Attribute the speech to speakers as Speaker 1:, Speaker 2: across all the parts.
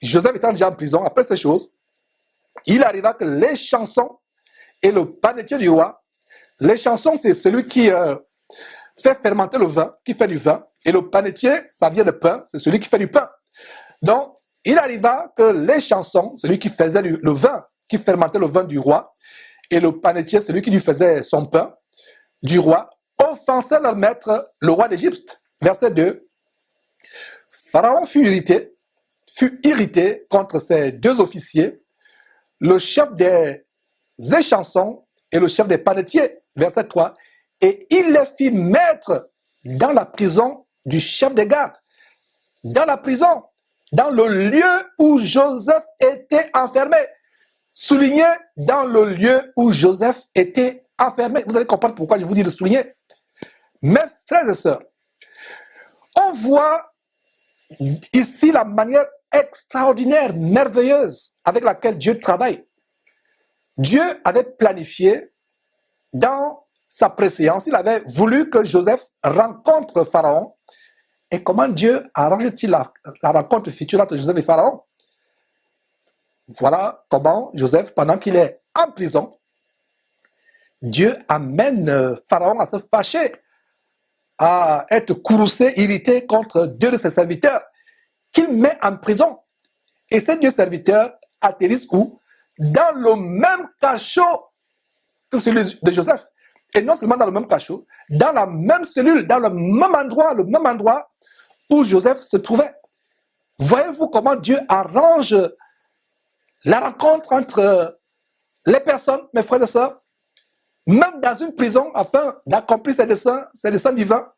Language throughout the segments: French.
Speaker 1: Joseph étant déjà en prison, après ces choses, il arriva que les chansons et le panetier du roi, les chansons, c'est celui qui fait fermenter le vin, qui fait du vin, et le panetier, ça vient de pain, c'est celui qui fait du pain. Donc, il arriva que les chansons, celui qui faisait le vin, qui fermentait le vin du roi, et le panetier, celui qui lui faisait son pain du roi, offensaient leur maître, le roi d'Égypte. Verset 2. Pharaon fut irrité contre ces deux officiers, le chef des échansons et le chef des panetiers. Verset 3. Et il les fit mettre dans la prison du chef des gardes. Dans la prison, dans le lieu où Joseph était enfermé. Souligné dans le lieu où Joseph était enfermé. Vous allez comprendre pourquoi je vous dis de souligner. Mes frères et sœurs, on voit ici la manière extraordinaire, merveilleuse avec laquelle Dieu travaille. Dieu avait planifié dans sa préséance, il avait voulu que Joseph rencontre Pharaon. Et comment Dieu arrange-t-il la rencontre future entre Joseph et Pharaon? Voilà comment Joseph, pendant qu'il est en prison, Dieu amène Pharaon à se fâcher, à être courroucé, irrité contre deux de ses serviteurs, qu'il met en prison. Et ces deux serviteurs atterrissent où? Dans le même cachot que celui de Joseph. Et non seulement dans le même cachot, dans la même cellule, dans le même endroit où Joseph se trouvait. Voyez-vous comment Dieu arrange la rencontre entre les personnes, mes frères et sœurs, même dans une prison, afin d'accomplir ses desseins divins.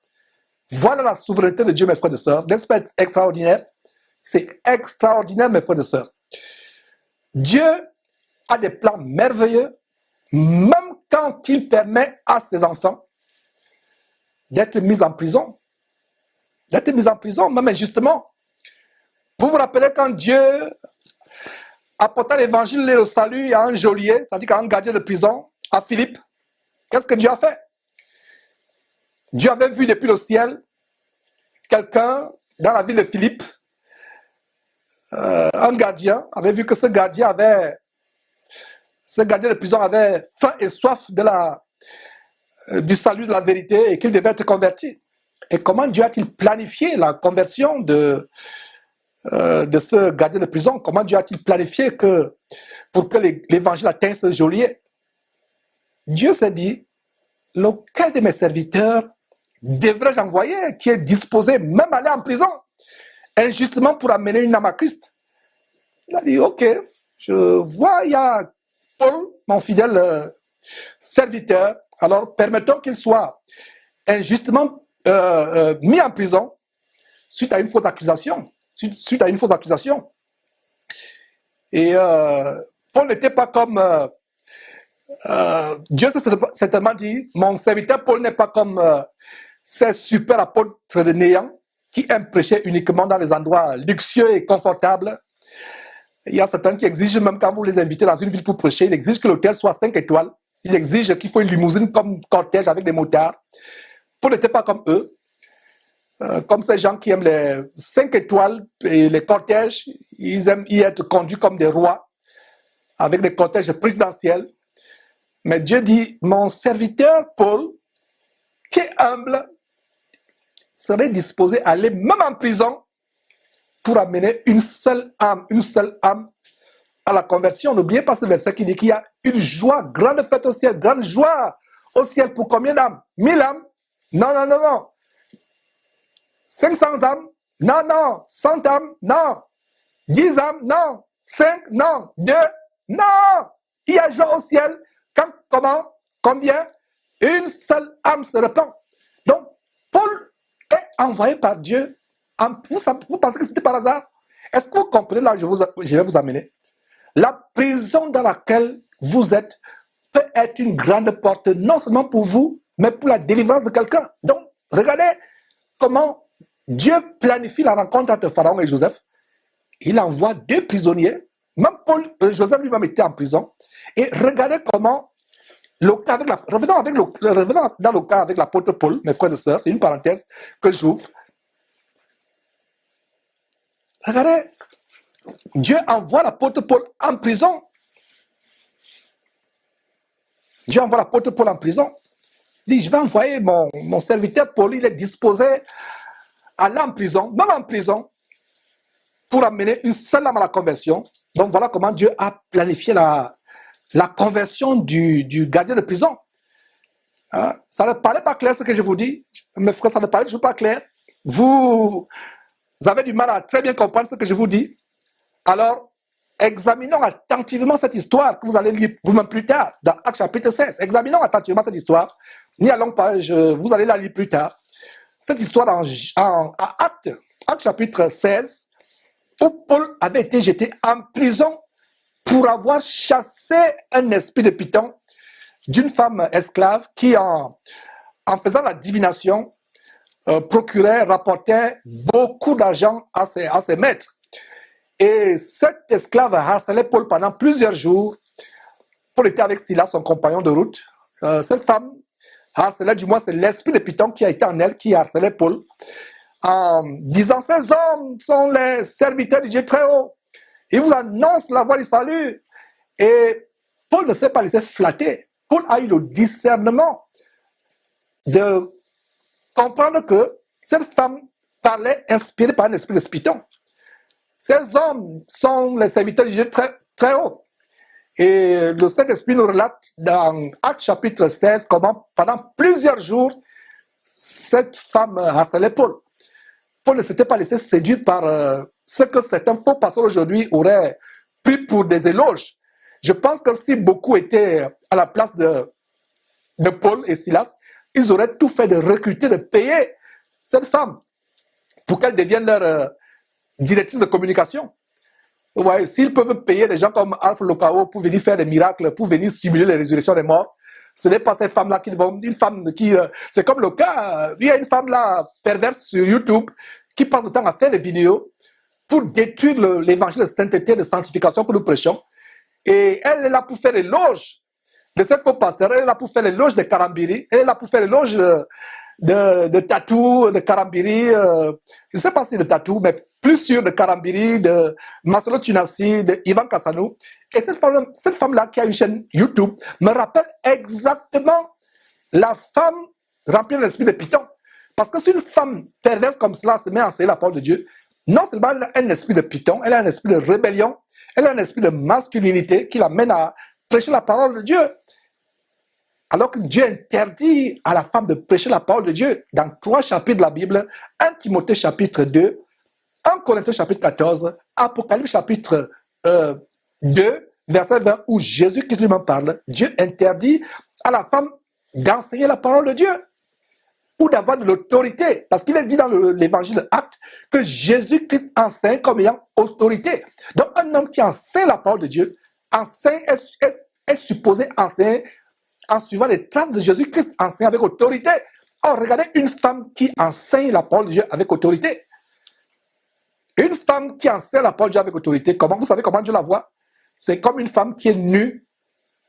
Speaker 1: Voilà la souveraineté de Dieu, mes frères et sœurs. N'est-ce pas extraordinaire? C'est extraordinaire, mes frères et sœurs. Dieu a des plans merveilleux, même quand il permet à ses enfants d'être mis en prison. D'être mis en prison, même injustement. Vous vous rappelez quand Dieu apporta l'évangile et le salut à un geôlier, c'est-à-dire à un gardien de prison, à Philippe. Qu'est-ce que Dieu a fait? Dieu avait vu depuis le ciel quelqu'un dans la ville de Philippe, un gardien, avait vu que ce gardien de prison avait faim et soif du salut de la vérité et qu'il devait être converti. Et comment Dieu a-t-il planifié la conversion de ce gardien de prison? Comment Dieu a-t-il planifié pour que l'évangile atteigne ce geôlier? Dieu s'est dit, lequel de mes serviteurs devrais-je envoyer qui est disposé même à aller en prison injustement pour amener une âme à Christ? Il a dit, ok, je vois, il y a Paul, mon fidèle serviteur, alors permettons qu'il soit injustement mis en prison suite à une fausse accusation. Et Paul n'était pas comme... Dieu s'est certainement dit, mon serviteur Paul n'est pas comme ces super apôtres de néant qui aiment prêcher uniquement dans les endroits luxueux et confortables. Il y a certains qui exigent, même quand vous les invitez dans une ville pour prêcher, ils exigent que l'hôtel soit 5 étoiles. Ils exigent qu'il faut une limousine comme cortège avec des motards. Paul n'était pas comme eux. Comme ces gens qui aiment les 5 étoiles et les cortèges, ils aiment y être conduits comme des rois, avec des cortèges présidentiels. Mais Dieu dit, mon serviteur Paul, qui est humble, serait disposé à aller même en prison pour amener une seule âme à la conversion. N'oubliez pas ce verset qui dit qu'il y a une joie, grande fête au ciel, grande joie au ciel pour combien d'âmes? 1000 âmes? Non. 500 âmes? Non. 100 âmes? Non. 10 âmes? Non. 5? Non. 2? Non. Il y a joie au ciel. Comment? Combien? Une seule âme se répand. Donc, Paul est envoyé par Dieu. Vous pensez que c'était par hasard? Est-ce que vous comprenez là où je vais vous amener? La prison dans laquelle vous êtes peut être une grande porte, non seulement pour vous, mais pour la délivrance de quelqu'un. Donc, regardez comment Dieu planifie la rencontre entre Pharaon et Joseph. Il envoie 2 prisonniers. Même Joseph lui-même était en prison. Et regardez comment, revenons dans le cas avec l'apôtre Paul, mes frères et sœurs, c'est une parenthèse que j'ouvre. Regardez Dieu envoie l'apôtre Paul en prison. Dieu envoie l'apôtre Paul en prison. Il dit, je vais envoyer mon serviteur Paul, il est disposé à aller en prison, même en prison, pour amener une seule âme à la conversion. Donc voilà comment Dieu a planifié la conversion du gardien de prison. Hein? Ça ne paraît pas clair ce que je vous dis. Mes frères, ça ne paraît toujours pas clair. Vous avez du mal à très bien comprendre ce que je vous dis. Alors, examinons attentivement cette histoire que vous allez lire vous-même plus tard, dans Actes chapitre 16. Examinons attentivement cette histoire. N'y allons pas, vous allez la lire plus tard. Cette histoire en Actes chapitre 16, où Paul avait été jeté en prison pour avoir chassé un esprit de Python d'une femme esclave qui, en faisant la divination, procurait, rapportait beaucoup d'argent à ses maîtres. Et cette esclave harcelait Paul pendant plusieurs jours. Paul était avec Silas, son compagnon de route. Cette femme harcelait, du moins c'est l'esprit de Python qui a été en elle, qui harcelait Paul, en disant, ces hommes sont les serviteurs du Dieu très haut. Ils vous annoncent la voie du salut. Et Paul ne s'est pas laissé flatter. Paul a eu le discernement de comprendre que cette femme parlait inspirée par un esprit de Python. Ces hommes sont les serviteurs du Dieu très, très haut. Et le Saint-Esprit nous relate dans Actes chapitre 16 comment pendant plusieurs jours, cette femme harcelait Paul. Paul ne s'était pas laissé séduire par ce que certains faux pasteurs aujourd'hui auraient pris pour des éloges. Je pense que si beaucoup étaient à la place de Paul et Silas, ils auraient tout fait de recruter, de payer cette femme pour qu'elle devienne leur directrice de communication. Ouais, s'ils peuvent payer des gens comme Alpha Locao pour venir faire des miracles, pour venir simuler les résurrections des morts, ce n'est pas ces femmes-là qui vont... Une femme qui... c'est comme le cas, il y a une femme là, perverse sur YouTube, qui passe le temps à faire des vidéos pour détruire l'évangile de sainteté, de sanctification que nous prêchons. Et elle est là pour faire l'éloge de cette faux pasteur, elle est là pour faire l'éloge de Karambiri, elle est là pour faire l'éloge de Tatou, de Karambiri, je ne sais pas si de Tatou, mais plus sûr de Karambiri, de Marcelo Tunassi, de Ivan Kassanou. Et cette femme-là qui a une chaîne YouTube me rappelle exactement la femme remplie de l'esprit de Python. Parce que si une femme perverse comme cela se met à enseigner la parole de Dieu, non seulement elle a un esprit de Python, elle a un esprit de rébellion, elle a un esprit de masculinité qui l'amène à prêcher la parole de Dieu. Alors que Dieu interdit à la femme de prêcher la parole de Dieu dans 3 chapitres de la Bible, 1 Timothée chapitre 2, 1 Corinthiens chapitre 14, Apocalypse chapitre 2, verset 20, où Jésus-Christ lui-même parle, Dieu interdit à la femme d'enseigner la parole de Dieu ou d'avoir de l'autorité. Parce qu'il est dit dans l'évangile de Actes que Jésus-Christ enseigne comme ayant autorité. Donc un homme qui enseigne la parole de Dieu, est supposé enseigner en suivant les traces de Jésus-Christ, enseigne avec autorité. Or, regardez une femme qui enseigne la parole de Dieu avec autorité. Une femme qui enseigne la parole de Dieu avec autorité, comment vous savez comment Dieu la voit? C'est comme une femme qui est nue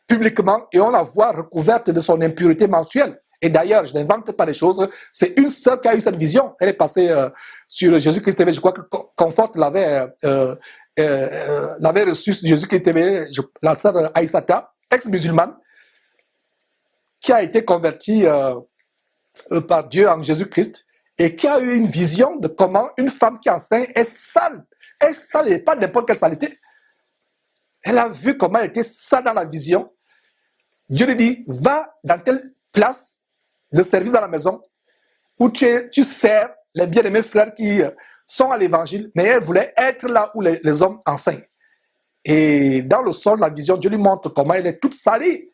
Speaker 1: publiquement et on la voit recouverte de son impureté menstruelle. Et d'ailleurs, je n'invente pas les choses, c'est une sœur qui a eu cette vision. Elle est passée sur Jésus-Christ TV, je crois que Comfort l'avait reçu sur Jésus-Christ TV, la sœur Aïssata, ex-musulmane, qui a été convertie par Dieu en Jésus-Christ et qui a eu une vision de comment une femme qui enseigne est sale. Elle est sale et pas n'importe quelle saleté. Elle a vu comment elle était sale dans la vision. Dieu lui dit, va dans telle place de service dans la maison où tu sers les bien-aimés frères qui sont à l'évangile, mais elle voulait être là où les hommes enseignent. Et dans le sol de la vision, Dieu lui montre comment elle est toute salie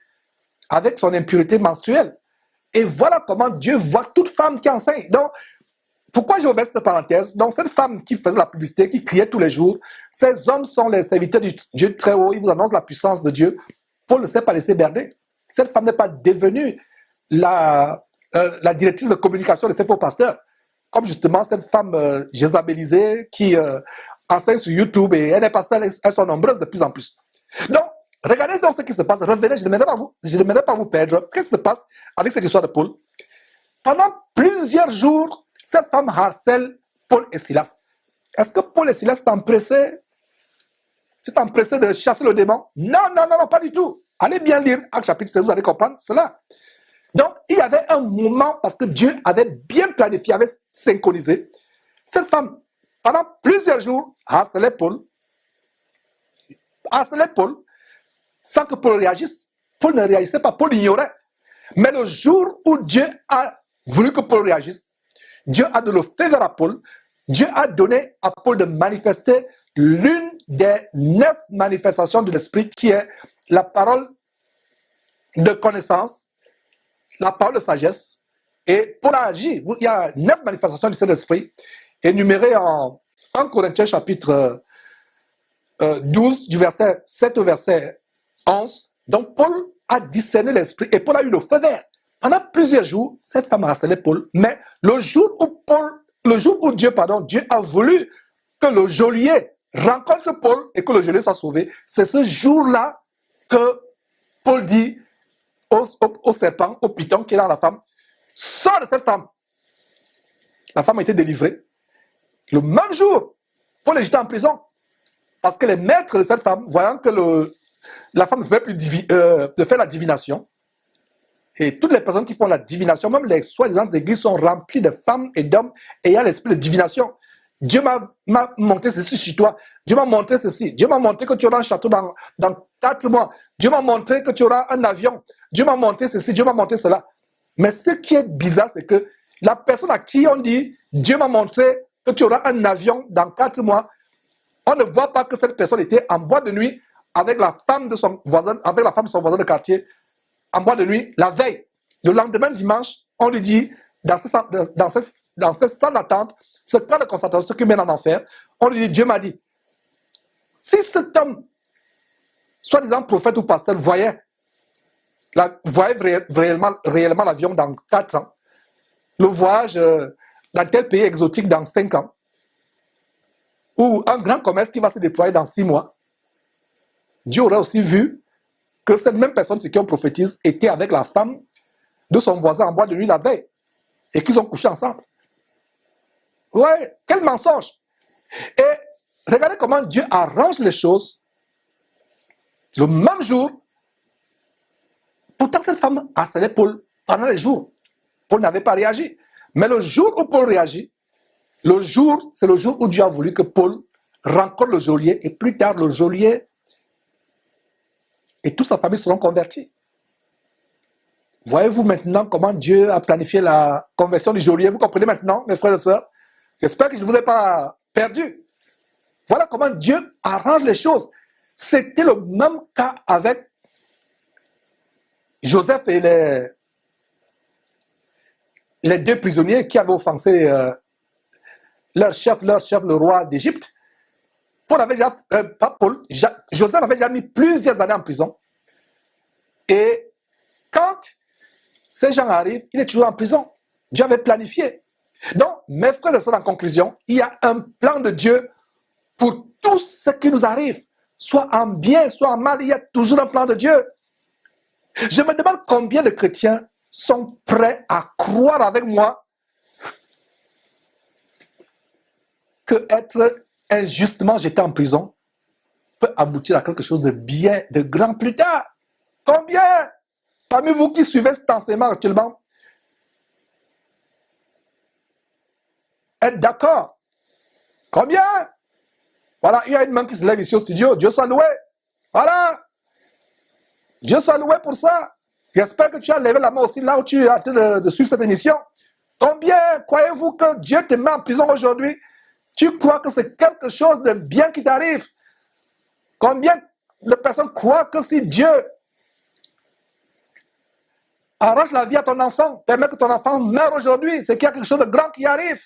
Speaker 1: avec son impureté menstruelle. Et voilà comment Dieu voit toute femme qui enseigne. Donc, pourquoi j'ai ouvert cette parenthèse? Donc, cette femme qui faisait la publicité, qui criait tous les jours, ces hommes sont les serviteurs du Dieu très haut, ils vous annoncent la puissance de Dieu. Paul ne s'est pas laissé berner. Cette femme n'est pas devenue la directrice de communication de ces faux pasteurs. Comme justement cette femme jézabélisée qui enseigne sur YouTube et elle est passée, elles sont nombreuses de plus en plus. Donc, regardez donc ce qui se passe. Revenez, je ne m'aimerais pas vous perdre. Qu'est-ce qui se passe avec cette histoire de Paul? Pendant plusieurs jours, cette femme harcèle Paul et Silas. Est-ce que Paul et Silas sont empressés tu t'es empressé de chasser le démon. Non, non, non, non, pas du tout. Allez bien lire Actes chapitre 16, vous allez comprendre cela. Donc, il y avait un moment, parce que Dieu avait bien planifié, avait synchronisé. Cette femme, pendant plusieurs jours, harcelait Paul, sans que Paul réagisse. Paul ne réagissait pas, Paul ignorait. Mais le jour où Dieu a voulu que Paul réagisse, Dieu a donné le faveur à Paul, Dieu a donné à Paul de manifester l'une des 9 manifestations de l'Esprit qui est la parole de connaissance, la parole de sagesse. Et Paul a agi. Il y a 9 manifestations du Saint-Esprit énumérées en 1 Corinthiens chapitre 12, du verset 7 au verset 11. Donc Paul a discerné l'Esprit et Paul a eu le feu vert. Pendant plusieurs jours, cette femme a harcelé Paul. Mais le jour où Dieu a voulu que le geôlier rencontre Paul et que le geôlier soit sauvé, c'est ce jour-là que Paul dit au serpent, au python qui est dans la femme, sors de cette femme. La femme a été délivrée. Le même jour, Paul est jeté en prison. Parce que les maîtres de cette femme, voyant que la femme ne fait plus de faire la divination, et toutes les personnes qui font la divination, même les soi-disant églises, sont remplies de femmes et d'hommes ayant l'esprit de divination. Dieu m'a montré ceci sur toi. Dieu m'a montré ceci. Dieu m'a montré que tu auras un château dans 4 mois. Dieu m'a montré que tu auras un avion. Dieu m'a montré ceci. Dieu m'a montré cela. Mais ce qui est bizarre, c'est que la personne à qui on dit Dieu m'a montré que tu auras un avion dans 4 mois, on ne voit pas que cette personne était en boîte de nuit avec la femme de son voisin, de quartier, en boîte de nuit, la veille. Le lendemain dimanche, on lui dit, dans cette salle d'attente, ce camp de concentration qui mène en enfer, on lui dit, Dieu m'a dit, si cet homme, soi-disant prophète ou pasteur, voyait réellement l'avion dans 4 ans, le voyage dans tel pays exotique dans 5 ans, ou un grand commerce qui va se déployer dans 6 mois, Dieu aurait aussi vu que cette même personne, ce qu'on prophétise, était avec la femme de son voisin en boîte de nuit la veille, et qu'ils ont couché ensemble. Ouais, quel mensonge! Et regardez comment Dieu arrange les choses. Le même jour, pourtant cette femme harcelait Paul pendant les jours. Paul n'avait pas réagi. Mais le jour où Paul réagit, c'est le jour où Dieu a voulu que Paul rencontre le geôlier, et plus tard, le geôlier et toute sa famille seront convertis. Voyez-vous maintenant comment Dieu a planifié la conversion du geôlier? Vous comprenez maintenant, mes frères et sœurs? J'espère que je ne vous ai pas perdu. Voilà comment Dieu arrange les choses. C'était le même cas avec Joseph et les 2 prisonniers qui avaient offensé leur chef, le roi d'Égypte. Joseph avait déjà mis plusieurs années en prison. Et quand ces gens arrivent, il est toujours en prison. Dieu avait planifié. Donc, mes frères et sœurs, en conclusion, il y a un plan de Dieu pour tout ce qui nous arrive. Soit en bien, soit en mal, il y a toujours un plan de Dieu. Je me demande combien de chrétiens sont prêts à croire avec moi que être injustement jeté en prison peut aboutir à quelque chose de bien, de grand plus tard. Combien parmi vous qui suivez cet enseignement actuellement êtes d'accord? Combien? Voilà, il y a une main qui se lève ici au studio. Dieu soit loué. Voilà. Dieu soit loué pour ça. J'espère que tu as levé la main aussi là où tu es en train de suivre cette émission. Combien croyez-vous que Dieu te met en prison aujourd'hui? Tu crois que c'est quelque chose de bien qui t'arrive? Combien de personnes croient que si Dieu arrange la vie à ton enfant, permet que ton enfant meure aujourd'hui, c'est qu'il y a quelque chose de grand qui arrive?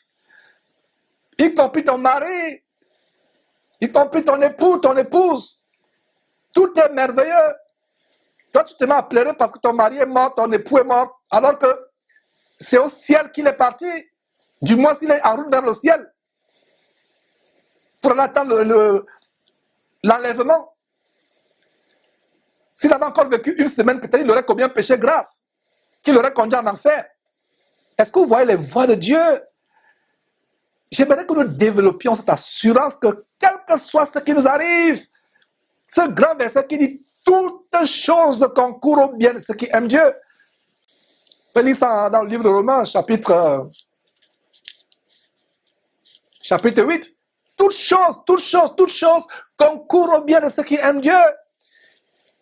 Speaker 1: Y compris ton mari, y compris ton époux, ton épouse. Tout est merveilleux. Toi, tu te mets à pleurer parce que ton mari est mort, ton époux est mort, alors que c'est au ciel qu'il est parti. Du moins, s'il est en route vers le ciel. Pour en attendre l'enlèvement. S'il avait encore vécu une semaine, peut-être il aurait commis un péché grave, qui l'aurait conduit en enfer. Est-ce que vous voyez les voies de Dieu? J'aimerais que nous développions cette assurance que quel que soit ce qui nous arrive, Ce grand verset qui dit « Toutes choses concourent au bien de ceux qui aiment Dieu ». On peut lire ça dans le livre de Romains, chapitre 8. Toutes choses concourent au bien de ceux qui aiment Dieu.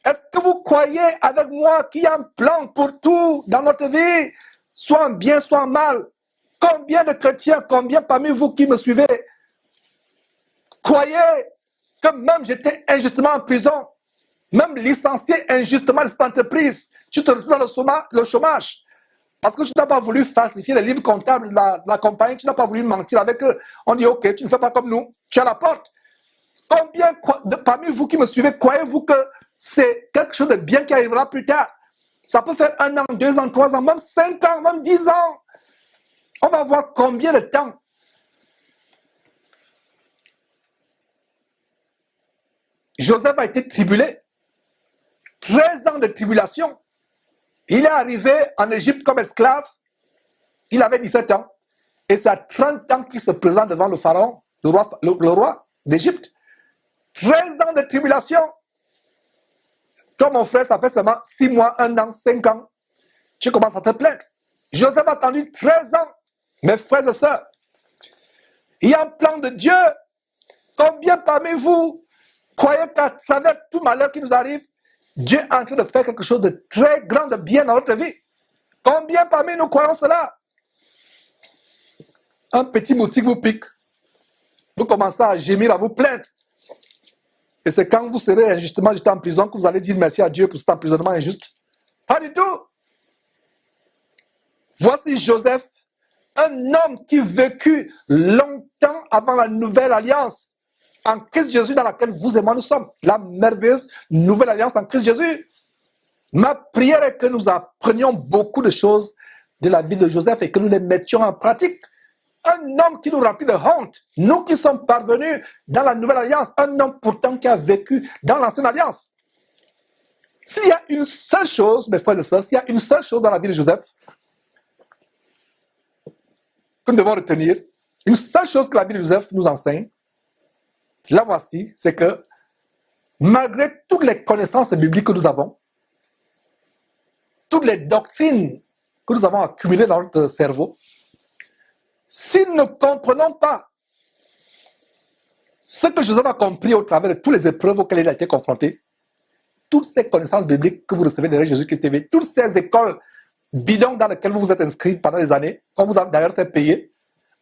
Speaker 1: Est-ce que vous croyez avec moi qu'il y a un plan pour tout dans notre vie, soit en bien, soit en mal? Combien de chrétiens, combien parmi vous qui me suivez, croyez que même j'étais injustement en prison, même licencié injustement de cette entreprise, tu te retrouves dans le chômage, parce que tu n'as pas voulu falsifier les livres comptables de la compagnie, tu n'as pas voulu mentir avec eux. On dit, ok, tu ne fais pas comme nous, tu es à la porte. Combien parmi vous qui me suivez, croyez-vous que c'est quelque chose de bien qui arrivera plus tard? Ça peut faire 1 an, 2 ans, 3 ans, même 5 ans, même 10 ans. On va voir combien de temps. Joseph a été tribulé. 13 ans de tribulation. Il est arrivé en Égypte comme esclave. Il avait 17 ans. Et c'est à 30 ans qu'il se présente devant le pharaon, le roi d'Égypte. 13 ans de tribulation. Toi, mon frère, ça fait seulement 6 mois, 1 an, 5 ans. Tu commences à te plaindre. Joseph a attendu 13 ans. Mes frères et sœurs, il y a un plan de Dieu. Combien parmi vous croyez qu'à travers tout malheur qui nous arrive, Dieu est en train de faire quelque chose de très grand, de bien dans notre vie? Combien parmi nous croyons cela? Un petit moustique vous pique. Vous commencez à gémir, à vous plaindre. Et c'est quand vous serez injustement jeté en prison que vous allez dire merci à Dieu pour cet emprisonnement injuste. Pas du tout. Voici Joseph, un homme qui vécut longtemps avant la nouvelle alliance en Christ Jésus dans laquelle vous et moi nous sommes. La merveilleuse nouvelle alliance en Christ Jésus. Ma prière est que nous apprenions beaucoup de choses de la vie de Joseph et que nous les mettions en pratique. Un homme qui nous remplit de honte, nous qui sommes parvenus dans la nouvelle alliance, un homme pourtant qui a vécu dans l'ancienne alliance. S'il y a une seule chose, mes frères et sœurs, s'il y a une seule chose dans la vie de Joseph que nous devons retenir, une seule chose que la vie de Joseph nous enseigne, la voici, c'est que malgré toutes les connaissances bibliques que nous avons, toutes les doctrines que nous avons accumulées dans notre cerveau, si nous ne comprenons pas ce que Joseph a compris au travers de toutes les épreuves auxquelles il a été confronté, toutes ces connaissances bibliques que vous recevez derrière Jésus-Christ TV, toutes ces écoles bidons dans lesquelles vous vous êtes inscrits pendant des années, qu'on vous a d'ailleurs fait payer,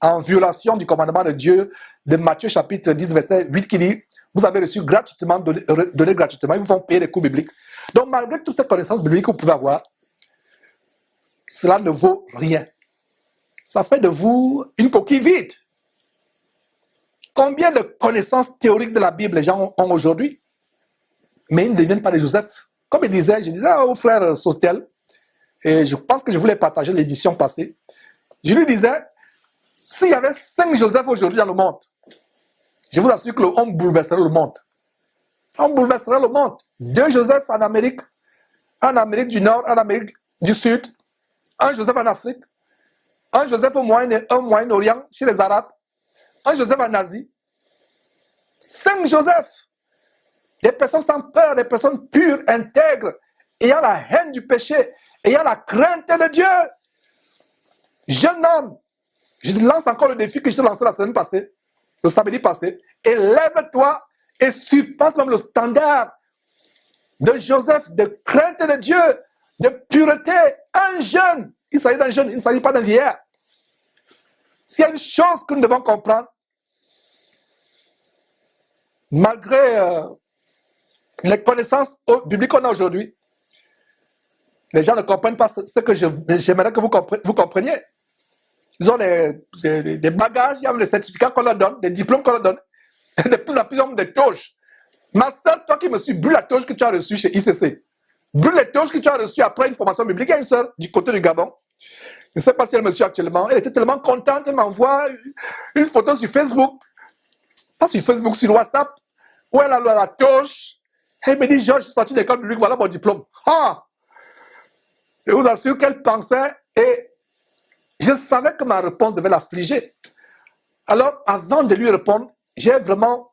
Speaker 1: en violation du commandement de Dieu de Matthieu chapitre 10, verset 8 qui dit « Vous avez reçu gratuitement, donné gratuitement, ils vous font payer les coûts bibliques. » Donc malgré toutes ces connaissances bibliques que vous pouvez avoir, cela ne vaut rien. Ça fait de vous une coquille vide. Combien de connaissances théoriques de la Bible les gens ont aujourd'hui, mais ils ne deviennent pas des Joseph. Comme je disais au frère Sostel, et je pense que je voulais partager l'édition passée, je lui disais, s'il y avait 5 Joseph aujourd'hui dans le monde, je vous assure que on bouleverserait le monde. On bouleverserait le monde. 2 Joseph en Amérique du Nord, en Amérique du Sud, un Joseph en Afrique, un Joseph au Moyen-Orient, chez les Arabes, un Joseph en Asie. 5 Joseph. Des personnes sans peur, des personnes pures, intègres, ayant la haine du péché, ayant la crainte de Dieu. Jeune homme, je te lance encore le défi que je t'ai lancé la semaine passée, le samedi passé. Élève-toi et surpasse même le standard de Joseph, de crainte de Dieu, de pureté. Un jeune, il s'agit d'un jeune, il ne s'agit pas d'un vieillard. S'il y a une chose que nous devons comprendre, malgré les connaissances bibliques qu'on a aujourd'hui, les gens ne comprennent pas ce que j'aimerais que vous compreniez. Ils ont des bagages, il y a des certificats qu'on leur donne, des diplômes qu'on leur donne. De plus en plus, ils ont des toges. Ma soeur, toi qui me suis, brûle la toge que tu as reçue chez ICC. Brûle les toges que tu as reçues après une formation biblique. Il y a une soeur du côté du Gabon. Je ne sais pas si elle me suit actuellement. Elle était tellement contente, elle m'envoie une photo sur Facebook. Pas sur Facebook, sur WhatsApp, où elle a la toge. Elle me dit, Georges, je suis sorti de l'école biblique, voilà mon diplôme. Ah! Je vous assure qu'elle pensait et je savais que ma réponse devait l'affliger. Alors, avant de lui répondre, j'ai vraiment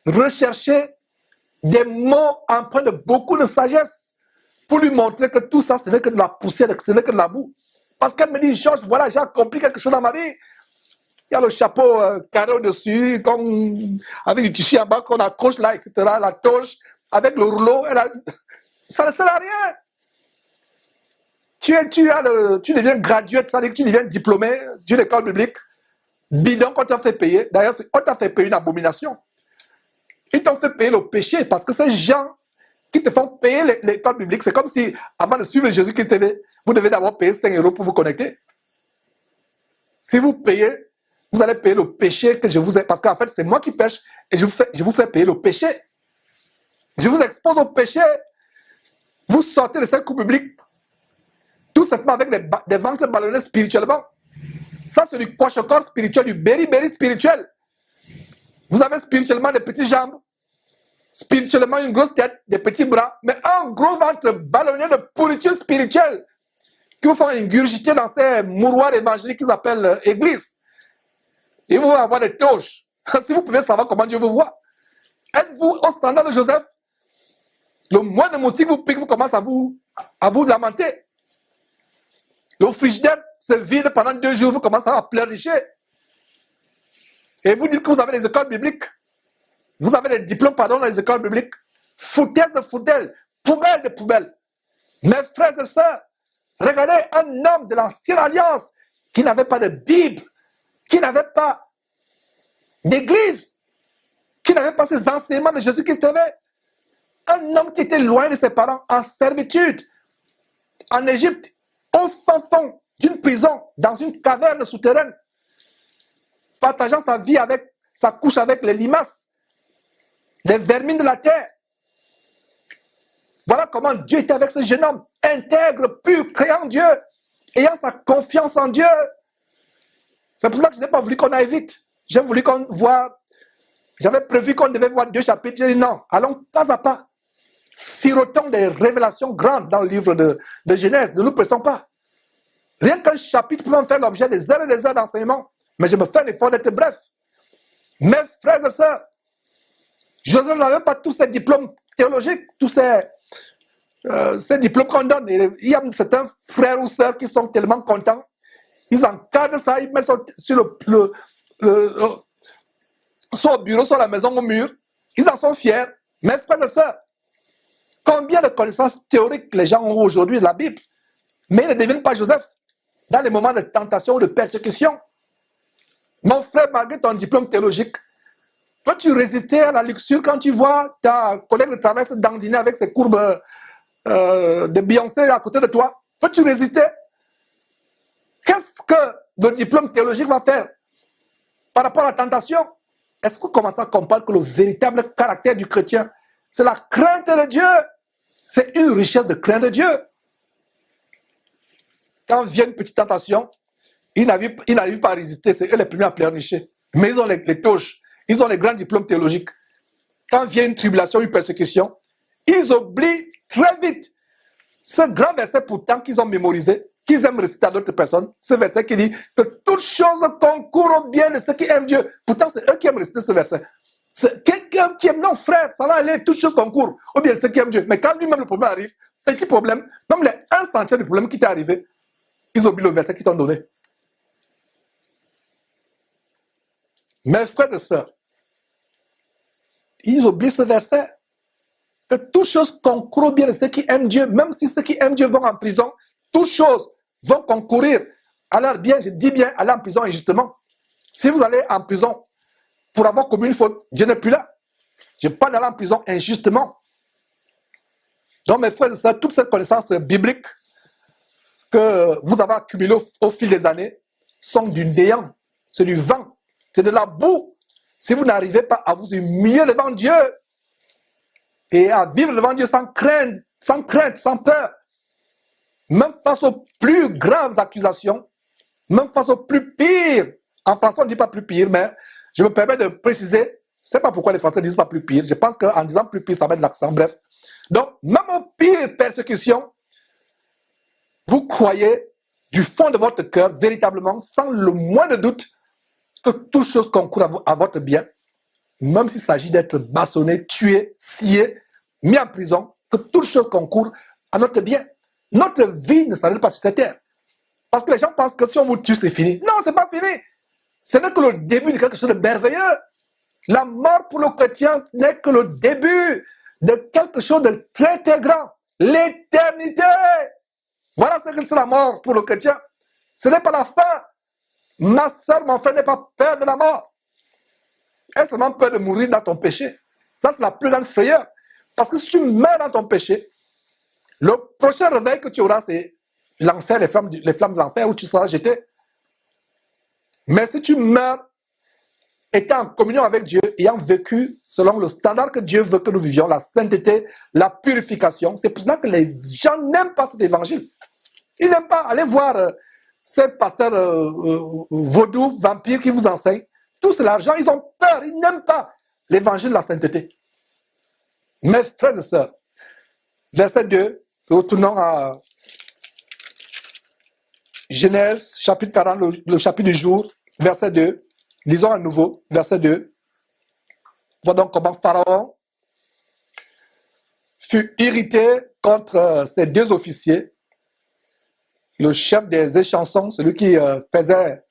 Speaker 1: recherché des mots empreints de beaucoup de sagesse pour lui montrer que tout ça, ce n'est que de la poussière, ce n'est que de la boue. Parce qu'elle me dit, Georges, voilà, j'ai accompli quelque chose dans ma vie. Il y a le chapeau carré au-dessus, avec du tissu en bas qu'on accroche là, etc. La toche, avec le rouleau. Ça ne sert à rien. Tu deviens gradué, ça veut dire que tu deviens diplômé d'une école biblique. Bidon qu'on t'a fait payer. D'ailleurs, on t'a fait payer une abomination. Ils t'ont fait payer le péché parce que ces gens qui te font payer l'école biblique, c'est comme si, avant de suivre Jésus-Christ TV, vous devez d'abord payer 5 € pour vous connecter. Si vous payez, vous allez payer le péché que je vous ai... Parce qu'en fait, c'est moi qui pêche et je vous fais payer le péché. Je vous expose au péché. Vous sortez de cette coupe biblique tout simplement avec des ventres ballonnés spirituellement. Ça, c'est du quachocor spirituel, du berry spirituel. Vous avez spirituellement des petites jambes, spirituellement une grosse tête, des petits bras, mais un gros ventre ballonné de pourriture spirituelle qui vous font ingurgiter dans ces mouroirs évangéliques qu'ils appellent église. Et vous allez avoir des toches. Si vous pouvez savoir comment Dieu vous voit. Êtes-vous au standard de Joseph? Le moins de moustiques vous pique, vous commencez à vous lamenter. Le frigidaire se vide pendant 2 jours, vous commencez à pleurnicher. Et vous dites que vous avez des écoles bibliques. Vous avez des diplômes, pardon, dans les écoles bibliques. Foutaise de foutelles, poubelle de poubelles. Mes frères et sœurs, regardez un homme de l'ancienne alliance qui n'avait pas de Bible, qui n'avait pas d'église, qui n'avait pas ces enseignements de Jésus-Christ. Un homme qui était loin de ses parents, en servitude, en Égypte, au fond d'une prison, dans une caverne souterraine, partageant sa couche avec les limaces, les vermines de la terre. Voilà comment Dieu était avec ce jeune homme, intègre, pur, créant Dieu, ayant sa confiance en Dieu. C'est pour ça que je n'ai pas voulu qu'on aille vite. J'ai voulu qu'on voit, j'avais prévu qu'on devait voir 2 chapitres. J'ai dit non, allons pas à pas. Sirotons des révélations grandes dans le livre de Genèse, ne nous pressons pas. Rien qu'un chapitre peut en faire l'objet des heures et des heures d'enseignement. Mais je me fais l'effort d'être bref. Mes frères et sœurs, Joseph n'avait pas tous ces diplômes théologiques, tous ces diplômes qu'on donne. Il y a certains frères ou sœurs qui sont tellement contents. Ils encadrent ça, ils mettent soit au bureau, soit à la maison, au mur. Ils en sont fiers. Mes frères et sœurs, combien de connaissances théoriques les gens ont aujourd'hui de la Bible, mais ils ne deviennent pas Joseph dans les moments de tentation ou de persécution. Mon frère, malgré ton diplôme théologique, toi tu résistais à la luxure quand tu vois ta collègue de travail se dandiner avec ses courbes de Beyoncé à côté de toi. Toi tu résistais. Qu'est-ce que le diplôme théologique va faire par rapport à la tentation? Est-ce que vous commencez à comprendre que le véritable caractère du chrétien, c'est la crainte de Dieu? C'est une richesse de crainte de Dieu. Quand vient une petite tentation, ils n'arrivent pas à résister, c'est eux les premiers à pleurnicher. Mais ils ont les touches, ils ont les grands diplômes théologiques. Quand vient une tribulation, une persécution, ils oublient très vite ce grand verset pourtant qu'ils ont mémorisé, qu'ils aiment réciter à d'autres personnes. Ce verset qui dit que toutes choses concourent au bien de ceux qui aiment Dieu. Pourtant, c'est eux qui aiment réciter ce verset. C'est quelqu'un qui aime, non frère, ça va aller, toutes choses concourent au bien de ceux qui aiment Dieu. Mais quand lui-même le problème arrive, petit problème, même les 1/100 du problème qui t'est arrivé, ils oublient le verset qu'ils t'ont donné. Mes frères et sœurs, ils oublient ce verset. Que toutes choses concourent bien de ceux qui aiment Dieu, même si ceux qui aiment Dieu vont en prison, toutes choses vont concourir à leur bien. Je dis bien aller en prison injustement. Si vous allez en prison pour avoir commis une faute, Dieu n'est plus là. Je parle d'aller en prison injustement. Donc mes frères et sœurs, toute cette connaissance biblique que vous avez accumulée au fil des années sont du néant, c'est du vent, c'est de la boue. Si vous n'arrivez pas à vous humilier devant Dieu et à vivre devant Dieu sans crainte, sans peur, même face aux plus graves accusations, même face aux plus pires, en français on ne dit pas plus pire, mais je me permets de préciser, je ne sais pas pourquoi les Français ne disent pas plus pire, je pense qu'en disant plus pire, ça met de l'accent, bref. Donc, même aux pires persécutions, vous croyez du fond de votre cœur, véritablement, sans le moins de doute, que toute chose concourt à votre bien. même s'il s'agit d'être bâtonné, tué, scié, mis en prison, que toute chose concourt à notre bien. Notre vie ne s'arrête pas sur cette terre. Parce que les gens pensent que si on vous tue, c'est fini. Non, c'est pas fini. Ce n'est que le début de quelque chose de merveilleux. La mort pour le chrétien n'est que le début de quelque chose de très très grand. L'éternité. Voilà ce que c'est la mort pour le chrétien. Ce n'est pas la fin. Ma soeur, mon frère, n'aie pas peur de la mort. Aie seulement peur de mourir dans ton péché. Ça, c'est la plus grande frayeur. Parce que si tu meurs dans ton péché, le prochain réveil que tu auras, c'est l'enfer, les flammes de l'enfer où tu seras jeté. Mais si tu meurs étant en communion avec Dieu, ayant vécu selon le standard que Dieu veut que nous vivions, la sainteté, la purification, c'est pour cela que les gens n'aiment pas cet évangile. Ils n'aiment pas aller voir ces pasteurs vaudous, vampires qui vous enseignent. Tout c'est l'argent, ils ont peur, ils n'aiment pas l'évangile de la sainteté. Mes frères et sœurs, verset 2, retournons à Genèse, chapitre 40, le chapitre du jour, verset 2. Lisons à nouveau, verset 2. Voilà donc comment Pharaon fut irrité contre ses deux officiers, le chef des échansons, celui qui faisait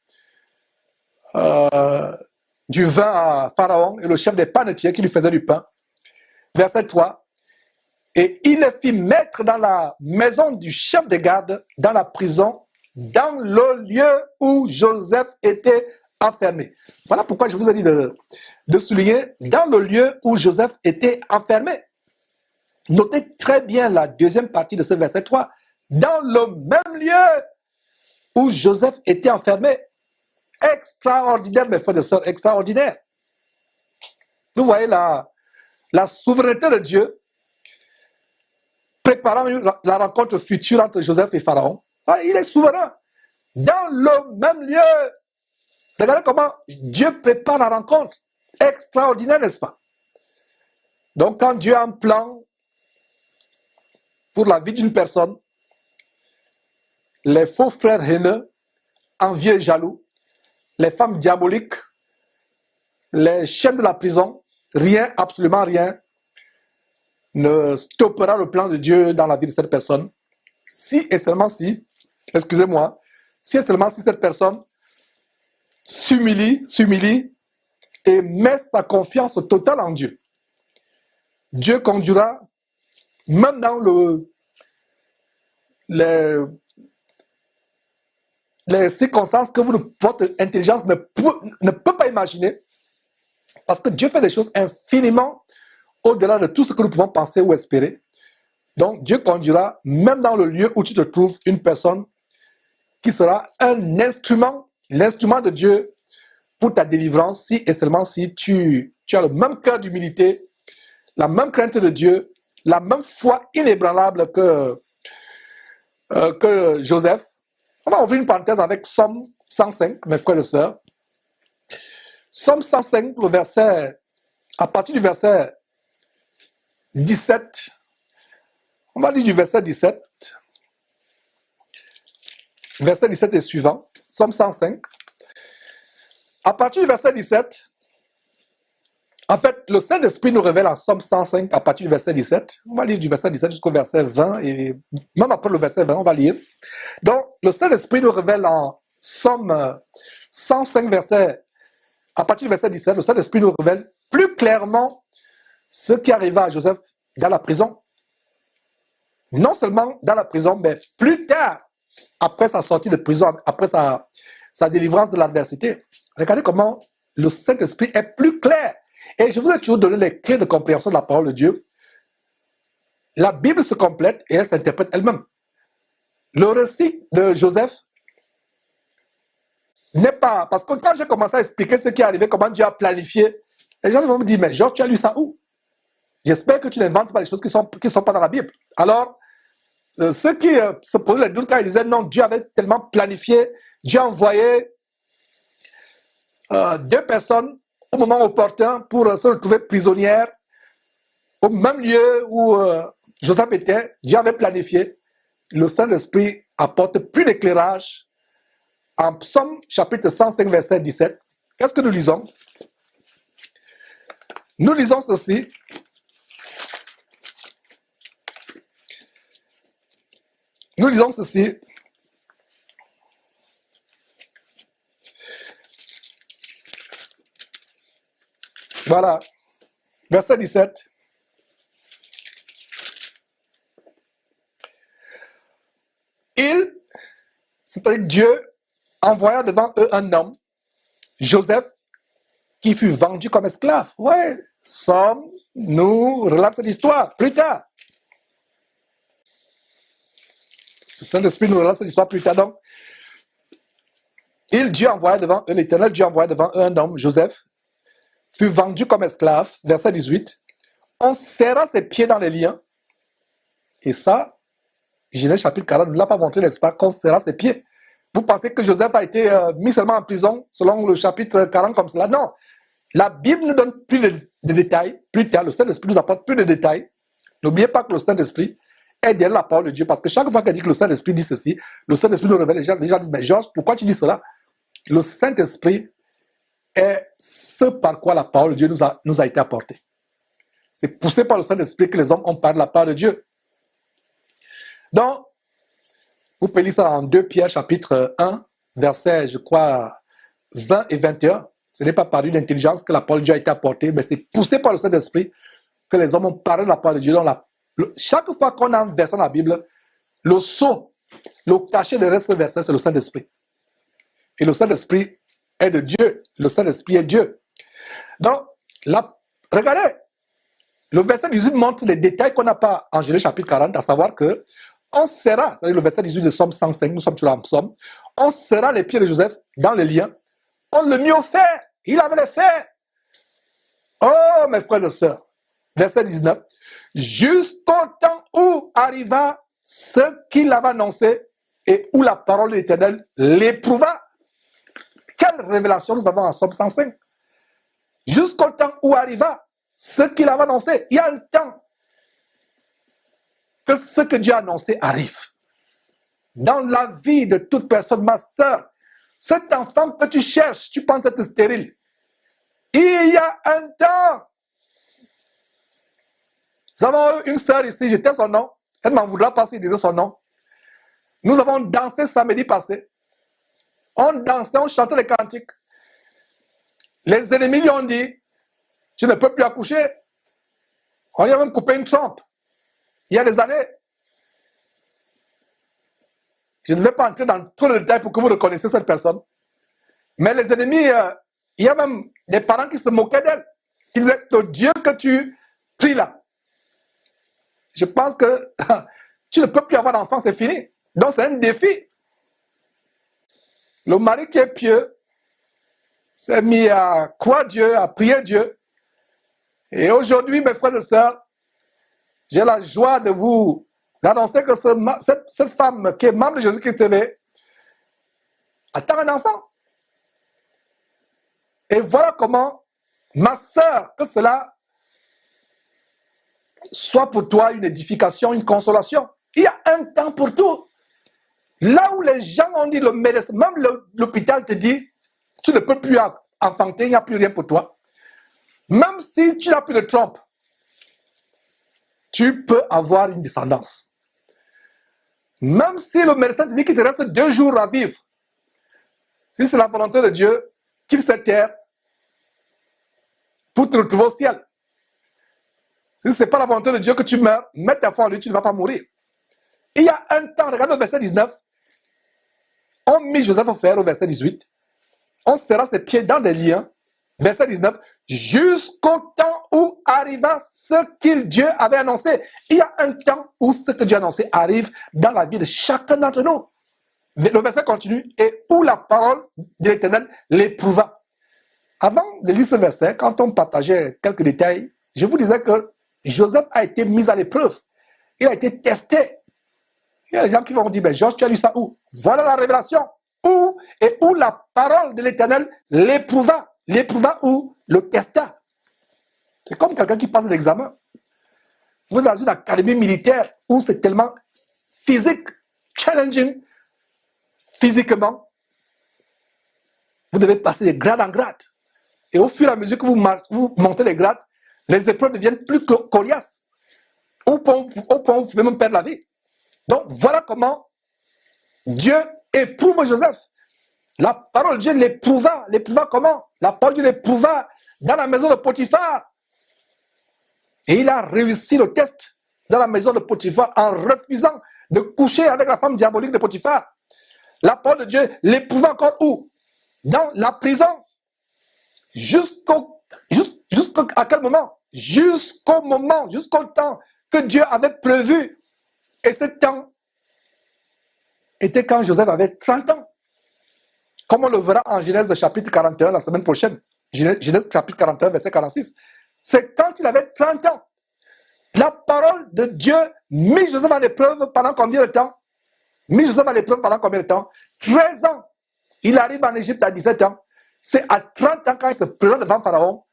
Speaker 1: du vin à Pharaon, et le chef des panetiers qui lui faisait du pain. Verset 3. Et il le fit mettre dans la maison du chef des gardes, dans la prison, dans le lieu où Joseph était enfermé. Voilà pourquoi je vous ai dit de souligner dans le lieu où Joseph était enfermé. Notez très bien la deuxième partie de ce verset 3. Dans le même lieu où Joseph était enfermé. Extraordinaire, mes frères et sœurs, extraordinaire. Vous voyez la souveraineté de Dieu préparant la rencontre future entre Joseph et Pharaon. Il est souverain. Dans le même lieu. Regardez comment Dieu prépare la rencontre. Extraordinaire, n'est-ce pas? Donc, quand Dieu a un plan pour la vie d'une personne, les faux frères haineux, envieux et jaloux, les femmes diaboliques, les chaînes de la prison, rien, absolument rien, ne stoppera le plan de Dieu dans la vie de cette personne. Si et seulement si, excusez-moi, si et seulement si cette personne s'humilie et met sa confiance totale en Dieu. Dieu conduira, même dans les circonstances que votre intelligence ne peut pas imaginer, parce que Dieu fait des choses infiniment au-delà de tout ce que nous pouvons penser ou espérer. Donc Dieu conduira, même dans le lieu où tu te trouves, une personne qui sera un instrument, l'instrument de Dieu pour ta délivrance, si et seulement si tu as le même cœur d'humilité, la même crainte de Dieu, la même foi inébranlable que Joseph. On va ouvrir une parenthèse avec Somme 105, mes frères et sœurs. Somme 105, à partir du verset 17, on va lire du verset 17, verset 17 et suivant, Somme 105. À partir du verset 17, en fait, le Saint-Esprit nous révèle en Somme 105, à partir du verset 17. On va lire du verset 17 jusqu'au verset 20, et même après le verset 20, on va lire. Donc, le Saint-Esprit nous révèle en Somme 105, à partir du verset 17, le Saint-Esprit nous révèle plus clairement ce qui arriva à Joseph dans la prison. Non seulement dans la prison, mais plus tard, après sa sortie de prison, après sa délivrance de l'adversité. Regardez comment le Saint-Esprit est plus clair. Et je vous ai toujours donné les clés de compréhension de la parole de Dieu. La Bible se complète et elle s'interprète elle-même. Le récit de Joseph n'est pas... Parce que quand j'ai commencé à expliquer ce qui est arrivé, comment Dieu a planifié, les gens vont me dire, mais Georges, tu as lu ça où? J'espère que tu n'inventes pas les choses qui ne sont pas dans la Bible. Alors, ceux qui se posaient les doutes quand ils disaient, non, Dieu avait tellement planifié, Dieu a envoyé deux personnes au moment opportun pour se retrouver prisonnières au même lieu où Joseph était. Dieu avait planifié. Le Saint-Esprit apporte plus d'éclairage en Psaume chapitre 105 verset 17. Qu'est-ce que nous lisons? Nous lisons ceci. Nous lisons ceci. Voilà. Verset 17. C'est-à-dire Dieu envoya devant eux un homme, Joseph, qui fut vendu comme esclave. Ouais, Somme nous relate cette histoire plus tard. Le Saint-Esprit nous relate cette histoire plus tard. Donc, Dieu envoya devant eux, l'Éternel Dieu envoya devant eux un homme, Joseph, fut vendu comme esclave, verset 18. On serra ses pieds dans les liens. Et ça, Genèse chapitre 40 ne l'a pas montré, n'est-ce pas, qu'on serra ses pieds. Vous pensez que Joseph a été mis seulement en prison selon le chapitre 40 comme cela? Non. La Bible nous donne plus de détails. Plus tard, le Saint-Esprit nous apporte plus de détails. N'oubliez pas que le Saint-Esprit est derrière la parole de Dieu. Parce que chaque fois qu'elle dit que le Saint-Esprit dit ceci, le Saint-Esprit nous révèle. Les gens disent, mais Georges, pourquoi tu dis cela? Le Saint-Esprit est ce par quoi la parole de Dieu nous a été apportée. C'est poussé par le Saint-Esprit que les hommes ont parlé de la part de Dieu. Donc, vous pouvez lire ça en 2 Pierre chapitre 1, versets, je crois, 20 et 21. Ce n'est pas par une intelligence que la parole de Dieu a été apportée, mais c'est poussé par le Saint-Esprit que les hommes ont parlé de la parole de Dieu. Donc, chaque fois qu'on a un verset dans la Bible, le sceau, le cachet de ce verset, c'est le Saint-Esprit. Et le Saint-Esprit est de Dieu. Le Saint-Esprit est Dieu. Donc, là, regardez, le verset 18 montre les détails qu'on n'a pas en Genèse chapitre 40, à savoir que on serra, c'est-à-dire le verset 18 de Somme 105, nous sommes toujours en Somme, on serra les pieds de Joseph dans les liens, on le mit au fer, il avait les fers. Oh, mes frères et sœurs, verset 19, jusqu'au temps où arriva ce qu'il avait annoncé et où la parole de l'Éternel l'éprouva. Quelle révélation nous avons en Somme 105? Jusqu'au temps où arriva ce qu'il avait annoncé. Il y a un temps que ce que Dieu a annoncé arrive. Dans la vie de toute personne, ma sœur, cet enfant que tu cherches, tu penses être stérile. Il y a un temps. Nous avons une sœur ici, j'étais son nom. Elle ne m'en voudra pas s'il disait son nom. Nous avons dansé samedi passé. On dansait, on chantait les cantiques. Les ennemis lui ont dit, tu ne peux plus accoucher. On lui a même coupé une trompe. Il y a des années. Je ne vais pas entrer dans tous les détails pour que vous reconnaissiez cette personne. Mais les ennemis, il y a même des parents qui se moquaient d'elle. Qui disaient, le Dieu que tu pries là. Je pense que tu ne peux plus avoir d'enfant, c'est fini. Donc c'est un défi. Le mari qui est pieux s'est mis à croire Dieu, à prier Dieu. Et aujourd'hui, mes frères et sœurs, j'ai la joie de vous annoncer que cette femme qui est membre de Jésus-Christ TV attend un enfant. Et voilà comment, ma sœur, que cela soit pour toi une édification, une consolation. Il y a un temps pour tout. Là où les gens ont dit, le médecin, même l'hôpital te dit, tu ne peux plus enfanter, il n'y a plus rien pour toi. Même si tu n'as plus de trompe, tu peux avoir une descendance. Même si le médecin te dit qu'il te reste 2 jours à vivre, si c'est la volonté de Dieu, qu'il se terre pour te retrouver au ciel. Si ce n'est pas la volonté de Dieu que tu meurs, mets ta foi en lui, tu ne vas pas mourir. Il y a un temps, regarde le verset 19, on mit Joseph au fer au verset 18, on serra ses pieds dans des liens, verset 19, jusqu'au temps où arriva ce que Dieu avait annoncé. Il y a un temps où ce que Dieu a annoncé arrive dans la vie de chacun d'entre nous. Le verset continue, et où la parole de l'Éternel l'éprouva. Avant de lire ce verset, quand on partageait quelques détails, je vous disais que Joseph a été mis à l'épreuve. Il a été testé. Il y a des gens qui vont dire, mais Georges, tu as lu ça où? Voilà la révélation. Où et où la parole de l'Éternel l'éprouva. L'éprouva où? Le testa. C'est comme quelqu'un qui passe l'examen. Vous êtes dans une académie militaire où c'est tellement physique, challenging, physiquement. Vous devez passer de grade en grade. Et au fur et à mesure que vous montez les grades, les épreuves deviennent plus coriaces, au point où vous pouvez même perdre la vie. Donc voilà comment Dieu éprouve Joseph. La parole de Dieu l'éprouva. L'éprouva comment? La parole de Dieu l'éprouva dans la maison de Potiphar. Et il a réussi le test dans la maison de Potiphar en refusant de coucher avec la femme diabolique de Potiphar. La parole de Dieu l'éprouva encore où? Dans la prison. Jusqu'à quel moment? Jusqu'au moment, jusqu'au temps que Dieu avait prévu. Et ce temps était quand Joseph avait 30 ans. Comme on le verra en Genèse chapitre 41 la semaine prochaine. Genèse chapitre 41, verset 46. C'est quand il avait 30 ans. La parole de Dieu mit Joseph en épreuve pendant combien de temps? 13 ans. Il arrive en Égypte à 17 ans. C'est à 30 ans quand il se présente devant Pharaon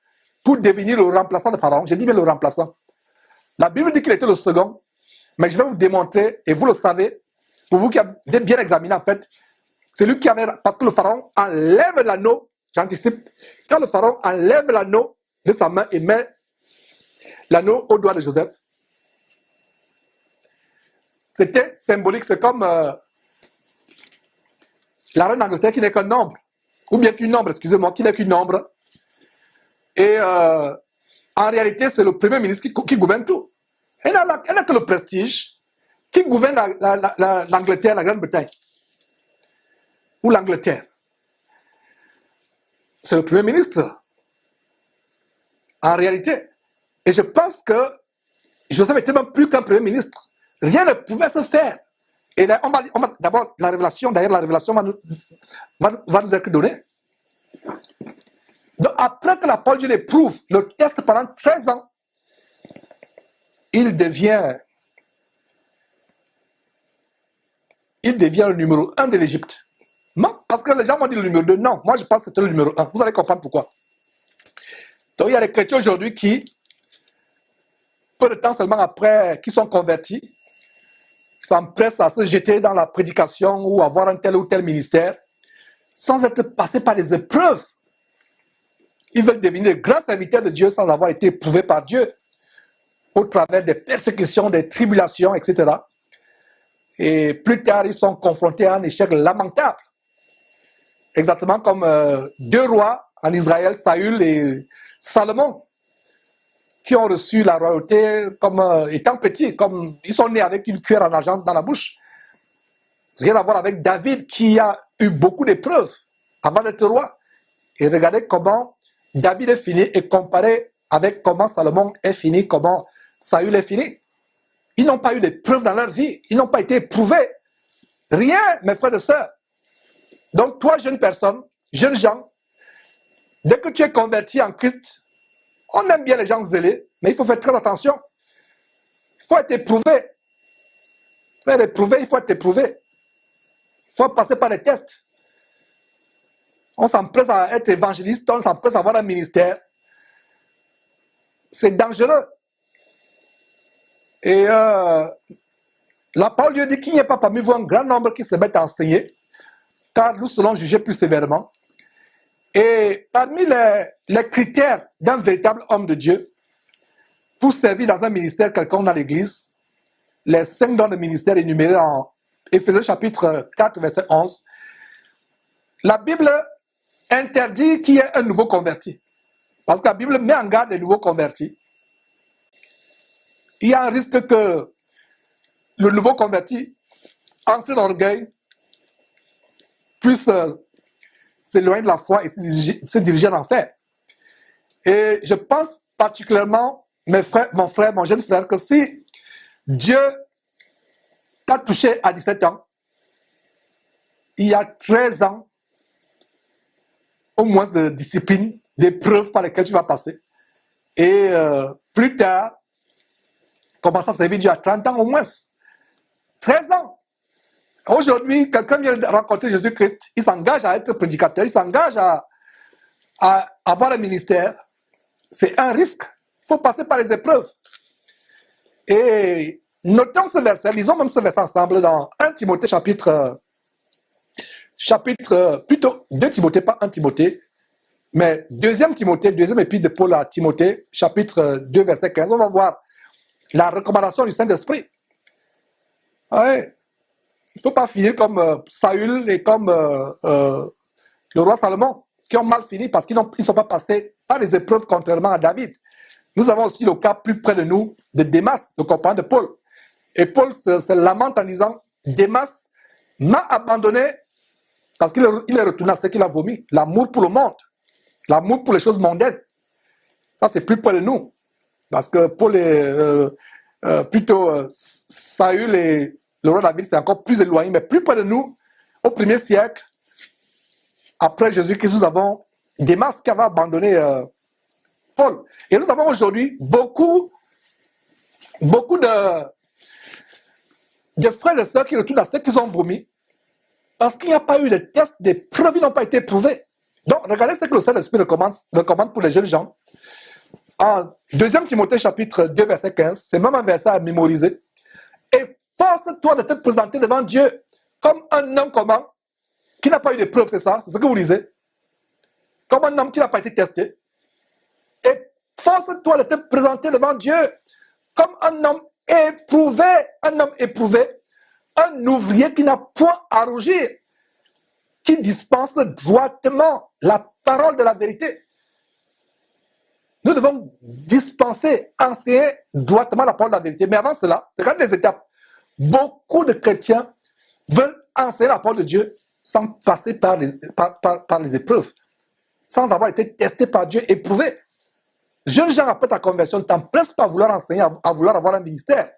Speaker 1: pour devenir le remplaçant de Pharaon. Je dis bien le remplaçant. La Bible dit qu'il était le second, mais je vais vous démontrer, et vous le savez, pour vous qui avez bien examiné en fait, c'est lui qui avait, parce que le Pharaon enlève l'anneau, j'anticipe, quand le Pharaon enlève l'anneau de sa main et met l'anneau au doigt de Joseph, c'était symbolique, c'est comme la reine d'Angleterre qui n'est qu'un nombre, ou bien qu'une nombre, excusez-moi, qui n'est qu'une nombre. Et en réalité, c'est le premier ministre qui gouverne tout. Elle n'a que le prestige qui gouverne l'Angleterre, la Grande-Bretagne. Ou l'Angleterre. C'est le premier ministre. En réalité. Et je pense que Joseph était même plus qu'un premier ministre. Rien ne pouvait se faire. Et là, d'abord, la révélation, d'ailleurs, la révélation va nous être donnée. Donc, après que la parole de Dieu l'éprouve, le test pendant 13 ans, il devient le numéro 1 de l'Égypte. Non, parce que les gens m'ont dit le numéro 2. Non, moi je pense que c'était le numéro 1. Vous allez comprendre pourquoi. Donc il y a des chrétiens aujourd'hui qui, peu de temps seulement après, qui sont convertis, s'empressent à se jeter dans la prédication ou avoir un tel ou tel ministère, sans être passés par des épreuves. Ils veulent devenir de grands serviteurs de Dieu sans avoir été éprouvés par Dieu, au travers des persécutions, des tribulations, etc. Et plus tard, ils sont confrontés à un échec lamentable. Exactement comme deux rois en Israël, Saül et Salomon, qui ont reçu la royauté comme étant petits, comme ils sont nés avec une cuillère en argent dans la bouche. Rien à voir avec David qui a eu beaucoup d'épreuves avant d'être roi. Et regardez comment David est fini et comparé avec comment Salomon est fini, comment Saül est fini. Ils n'ont pas eu d'épreuves dans leur vie. Ils n'ont pas été éprouvés. Rien, mes frères et sœurs. Donc, toi, jeune personne, jeune gens, dès que tu es converti en Christ, on aime bien les gens zélés, mais il faut faire très attention. Il faut être éprouvé. Faire éprouver, il faut être éprouvé. Il faut passer par des tests. On s'empresse à être évangéliste, on s'empresse à avoir un ministère. C'est dangereux. Et la parole de Dieu dit qu'il n'y a pas parmi vous un grand nombre qui se mettent à enseigner, car nous serons jugés plus sévèrement. Et parmi les critères d'un véritable homme de Dieu, pour servir dans un ministère quelconque dans l'Église, les 5 dons de ministère énumérés en Éphésiens chapitre 4, verset 11, la Bible interdit qu'il y ait un nouveau converti. Parce que la Bible met en garde les nouveaux convertis. Il y a un risque que le nouveau converti, enflé d'orgueil, puisse s'éloigner de la foi et se diriger à l'enfer. Et je pense particulièrement, mon jeune frère, que si Dieu t'a touché à 17 ans, il y a 13 ans, au moins de discipline, d'épreuves par lesquelles tu vas passer. Et plus tard, commencer à servir Dieu à 30 ans au moins. 13 ans. Aujourd'hui, quelqu'un vient de rencontrer Jésus-Christ, il s'engage à être prédicateur, il s'engage à avoir un ministère. C'est un risque. Il faut passer par les épreuves. Et notons ce verset, lisons même ce verset ensemble dans 1 Timothée chapitre plutôt 2 Timothée, pas 1 Timothée, Mais deuxième épître de Paul à Timothée, chapitre 2, verset 15, on va voir la recommandation du Saint-Esprit. Ouais. Il ne faut pas finir comme Saül et comme le roi Salomon, qui ont mal fini parce qu'ils ne sont pas passés par les épreuves contrairement à David. Nous avons aussi le cas plus près de nous de Démas, le compagnon de Paul. Et Paul se lamente en disant, Démas m'a abandonné parce qu'il est retourné à ce qu'il a vomi. L'amour pour le monde, l'amour pour les choses mondaines. Ça, c'est plus près de nous. Parce que Paul est plutôt Saül et le roi David, c'est encore plus éloigné. Mais plus près de nous, au 1er siècle, après Jésus-Christ, nous avons Démas qui avait abandonné Paul. Et nous avons aujourd'hui beaucoup de frères et sœurs qui retournent à ce qu'ils ont vomi parce qu'il n'y a pas eu de tests, des preuves, ils n'ont pas été prouvés. Donc, regardez ce que le Saint-Esprit recommande pour les jeunes gens. En 2 Timothée chapitre 2, verset 15, c'est même un verset à mémoriser. Efforce-toi de te présenter devant Dieu comme un homme comment qui n'a pas eu de preuves, c'est ça? C'est ce que vous lisez? Comme un homme qui n'a pas été testé. Efforce-toi de te présenter devant Dieu comme un homme éprouvé, un ouvrier qui n'a point à rougir, qui dispense droitement la parole de la vérité. Nous devons dispenser, enseigner droitement la parole de la vérité. Mais avant cela, regardez les étapes. Beaucoup de chrétiens veulent enseigner la parole de Dieu sans passer par les épreuves, sans avoir été testés par Dieu, éprouvés. Jeunes gens, après ta conversion, ne t'empresse pas à vouloir enseigner, à vouloir avoir un ministère.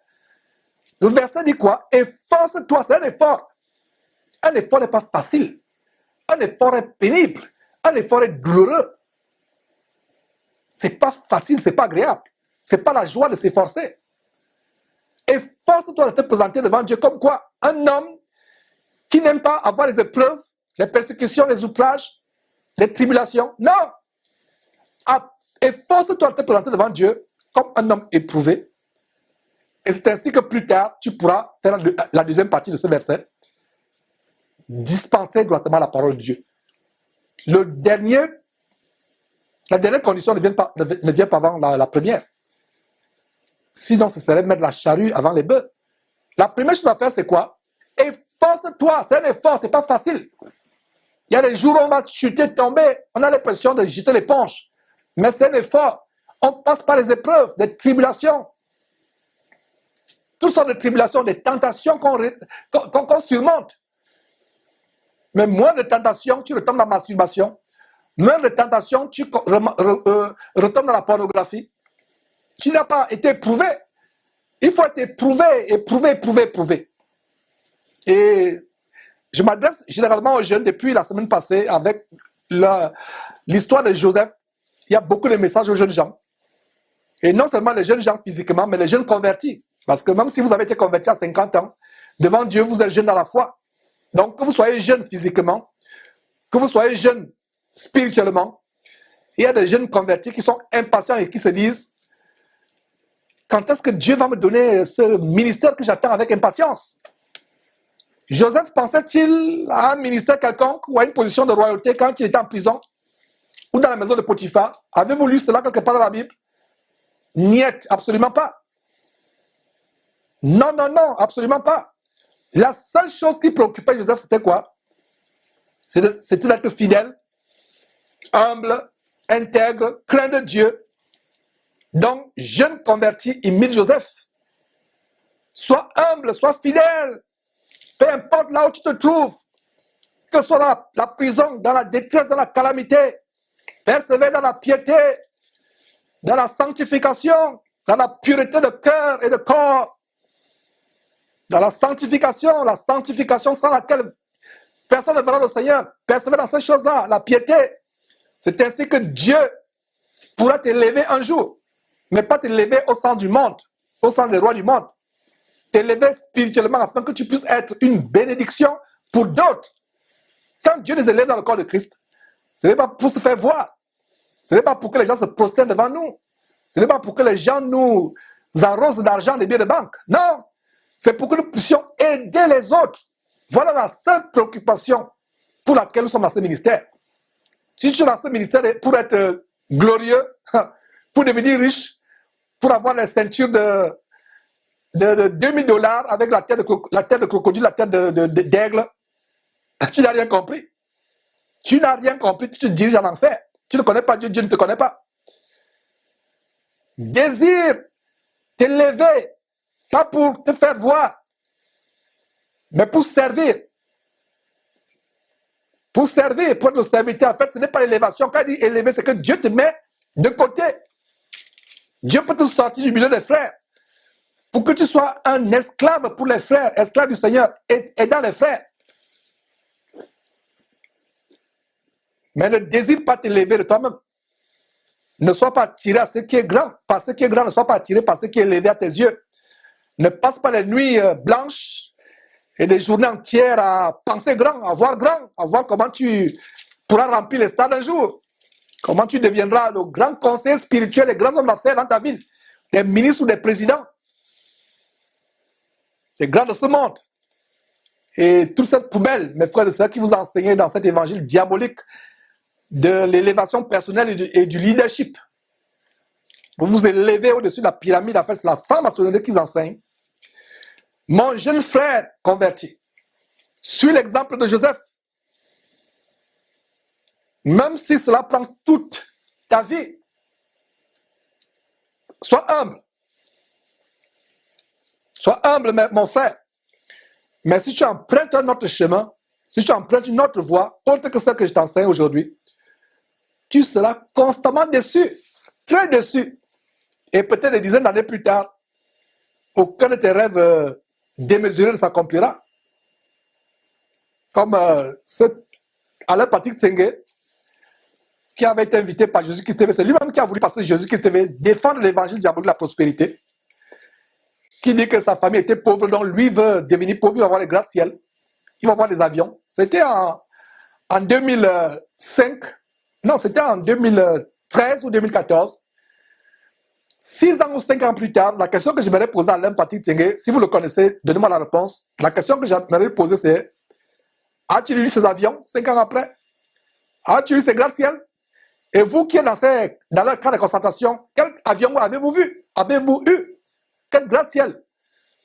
Speaker 1: Le verset dit quoi? Efforce-toi, c'est un effort. Un effort n'est pas facile. Un effort est pénible. Un effort est douloureux. C'est pas facile, c'est pas agréable. C'est pas la joie de s'efforcer. Efforce-toi de te présenter devant Dieu comme quoi? Un homme qui n'aime pas avoir les épreuves, les persécutions, les outrages, les tribulations. Non! Efforce-toi de te présenter devant Dieu comme un homme éprouvé. Et c'est ainsi que plus tard, tu pourras faire la deuxième partie de ce verset. Dispenser droitement la parole de Dieu. La dernière condition ne vient pas avant la première. Sinon, ce serait mettre la charrue avant les bœufs. La première chose à faire, c'est quoi? Efforce-toi. C'est un effort, c'est pas facile. Il y a des jours où on va chuter, tomber. On a l'impression de jeter l'éponge. Mais c'est un effort. On passe par les épreuves, des tribulations. Toutes sortes de tribulations, des tentations qu'on surmonte. Mais moins de tentations, tu retombes dans la masturbation. Moins de tentations, tu retombes dans la pornographie. Tu n'as pas été éprouvé. Il faut être éprouvé. Et je m'adresse généralement aux jeunes depuis la semaine passée avec l'histoire de Joseph. Il y a beaucoup de messages aux jeunes gens. Et non seulement les jeunes gens physiquement, mais les jeunes convertis. Parce que même si vous avez été converti à 50 ans, devant Dieu, vous êtes jeune dans la foi. Donc, que vous soyez jeune physiquement, que vous soyez jeune spirituellement, il y a des jeunes convertis qui sont impatients et qui se disent quand est-ce que Dieu va me donner ce ministère que j'attends avec impatience? Joseph pensait-il à un ministère quelconque ou à une position de royauté quand il était en prison ou dans la maison de Potiphar? Avez-vous lu cela quelque part dans la Bible? Niet, absolument pas. Non, absolument pas. La seule chose qui préoccupait Joseph, c'était quoi? C'était d'être fidèle, humble, intègre, craindre Dieu. Donc, jeune converti, imite Joseph. Sois humble, sois fidèle. Peu importe là où tu te trouves, que ce soit dans la prison, dans la détresse, dans la calamité, persévère dans la piété, dans la sanctification, dans la pureté de cœur et de corps. Dans la sanctification sans laquelle personne ne verra le Seigneur. Persévère dans ces choses-là, la piété. C'est ainsi que Dieu pourra t'élever un jour, mais pas t'élever au sein du monde, au sein des rois du monde. T'élever spirituellement afin que tu puisses être une bénédiction pour d'autres. Quand Dieu nous élève dans le corps de Christ, ce n'est pas pour se faire voir. Ce n'est pas pour que les gens se prosternent devant nous. Ce n'est pas pour que les gens nous arrosent d'argent des billets de banque. Non, c'est pour que nous puissions aider les autres. Voilà la seule préoccupation pour laquelle nous sommes dans ce ministère. Si tu es dans ce ministère pour être glorieux, pour devenir riche, pour avoir les ceintures de $2000 avec la tête de crocodile, la tête d'aigle, tu n'as rien compris. Tu n'as rien compris, tu te diriges en enfer. Tu ne connais pas Dieu, Dieu ne te connaît pas. Désire t'élever, pas pour te faire voir, mais pour servir. Pour servir, pour être le serviteur. En fait, ce n'est pas l'élévation. Quand il dit élever, c'est que Dieu te met de côté. Dieu peut te sortir du milieu des frères pour que tu sois un esclave pour les frères, esclave du Seigneur, aidant les frères. Mais ne désire pas t'élever de toi-même. Ne sois pas attiré à ce qui est grand. Par ce qui est grand, ne sois pas attiré par ce qui est élevé à tes yeux. Ne passe pas les nuits blanches et des journées entières à penser grand, à voir comment tu pourras remplir les stades un jour. Comment tu deviendras le grand conseiller spirituel, les grands hommes d'affaires dans ta ville, des ministres ou des présidents, les grands de ce monde. Et toute cette poubelle, mes frères et sœurs, qui vous a enseigné dans cet évangile diabolique de l'élévation personnelle et du leadership. Vous vous élevez au-dessus de la pyramide, en fait, c'est la franc-maçonnerie qu'ils enseignent. Mon jeune frère converti, suis l'exemple de Joseph. Même si cela prend toute ta vie, sois humble. Sois humble, mon frère. Mais si tu empruntes un autre chemin, si tu empruntes une autre voie, autre que celle que je t'enseigne aujourd'hui, tu seras constamment déçu, très déçu. Et peut-être des dizaines d'années plus tard, aucun de tes rêves démesurés ne s'accomplira. Comme Alain Patrick Tsenge, qui avait été invité par Jésus-Christ TV, c'est lui-même qui a voulu passer Jésus-Christ TV, défendre l'évangile diabolique de la prospérité, qui dit que sa famille était pauvre, donc lui veut devenir pauvre, il va avoir les gratte-ciel, il va avoir des avions. C'était en 2005, non, c'était en 2013 ou 2014. 6 ans ou 5 ans plus tard, la question que j'aimerais poser à Alain Patrick Tsenge, si vous le connaissez, donnez-moi la réponse. La question que j'aimerais poser, c'est: as-tu vu ces avions 5 ans après? As-tu vu ces gratte-ciel? Et vous qui êtes dans leur camp de concentration, quel avion avez-vous vu? Avez-vous eu? Quel gratte-ciel?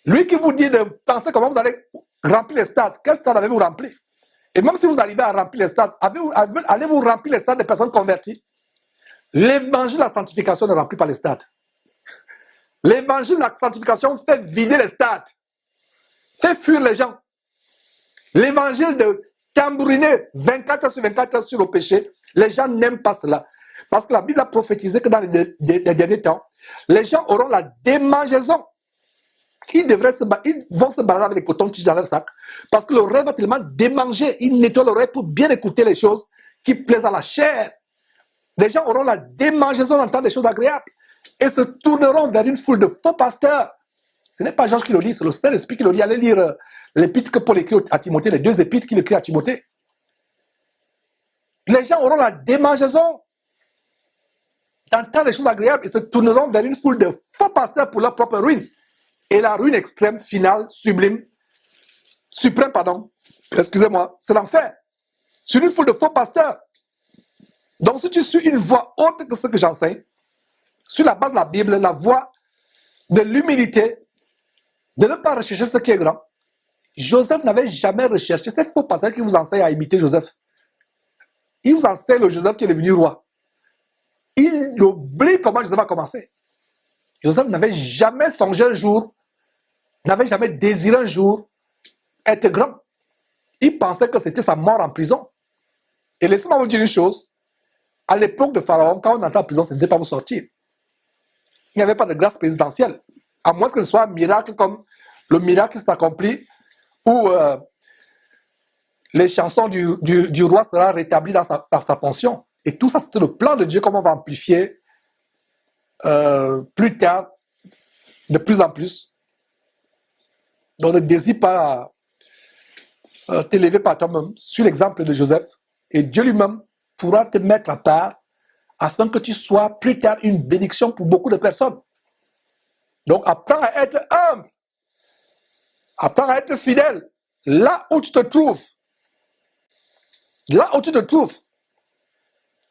Speaker 1: Lui qui vous dit de penser comment vous allez remplir les stades, quel stade avez-vous rempli? Et même si vous arrivez à remplir les stades, allez-vous remplir les stades des personnes converties? L'évangile de la sanctification ne remplit pas les stades. L'évangile de la sanctification fait vider les stades, fait fuir les gens. L'évangile de tambouriner 24 heures sur 24 heures sur le péché, les gens n'aiment pas cela. Parce que la Bible a prophétisé que dans les derniers temps, les gens auront la démangeaison. Ils vont se balader avec les cotons-tiges dans leur sac. Parce que l'oreille va tellement démanger. Ils nettoient l'oreille pour bien écouter les choses qui plaisent à la chair. Les gens auront la démangeaison d'entendre des choses agréables. Et se tourneront vers une foule de faux pasteurs. Ce n'est pas Georges qui le dit, c'est le Saint-Esprit qui le dit. Allez lire l'épître que Paul écrit à Timothée, les 2 épîtres qu'il écrit à Timothée. Les gens auront la démangeaison d'entendre des choses agréables et se tourneront vers une foule de faux pasteurs pour leur propre ruine. Et la ruine extrême, finale, suprême, excusez-moi, c'est l'enfer. Sur une foule de faux pasteurs. Donc si tu suis une voie autre que ce que j'enseigne, sur la base de la Bible, la voie de l'humilité, de ne pas rechercher ce qui est grand. Joseph n'avait jamais recherché. C'est faux pasteurs qui vous enseignent à imiter Joseph. Il vous enseigne le Joseph qui est devenu roi. Il oublie comment Joseph a commencé. Joseph n'avait jamais songé un jour, n'avait jamais désiré un jour être grand. Il pensait que c'était sa mort en prison. Et laissez-moi vous dire une chose. À l'époque de Pharaon, quand on entre en prison, ce n'était pas vous sortir. Il n'y avait pas de grâce présidentielle. À moins que ce soit un miracle comme le miracle qui s'est accompli où les chansons du roi seront rétablies dans sa fonction. Et tout ça, c'était le plan de Dieu, comment on va amplifier plus tard, de plus en plus. Donc ne désire pas t'élever par toi-même. Suis l'exemple de Joseph et Dieu lui-même pourra te mettre à part afin que tu sois plus tard une bénédiction pour beaucoup de personnes. Donc apprends à être humble. Apprends à être fidèle. Là où tu te trouves. Là où tu te trouves.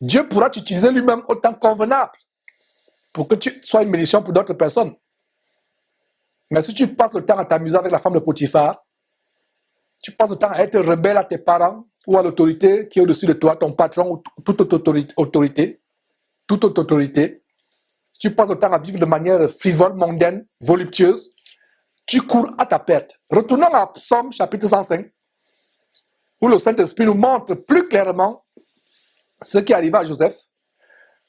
Speaker 1: Dieu pourra t'utiliser lui-même au temps convenable pour que tu sois une bénédiction pour d'autres personnes. Mais si tu passes le temps à t'amuser avec la femme de Potiphar, tu passes le temps à être rebelle à tes parents ou à l'autorité qui est au-dessus de toi, ton patron ou toute autorité, tu passes le temps à vivre de manière frivole, mondaine, voluptueuse, tu cours à ta perte. Retournons à Psaume chapitre 105, où le Saint-Esprit nous montre plus clairement ce qui arriva à Joseph,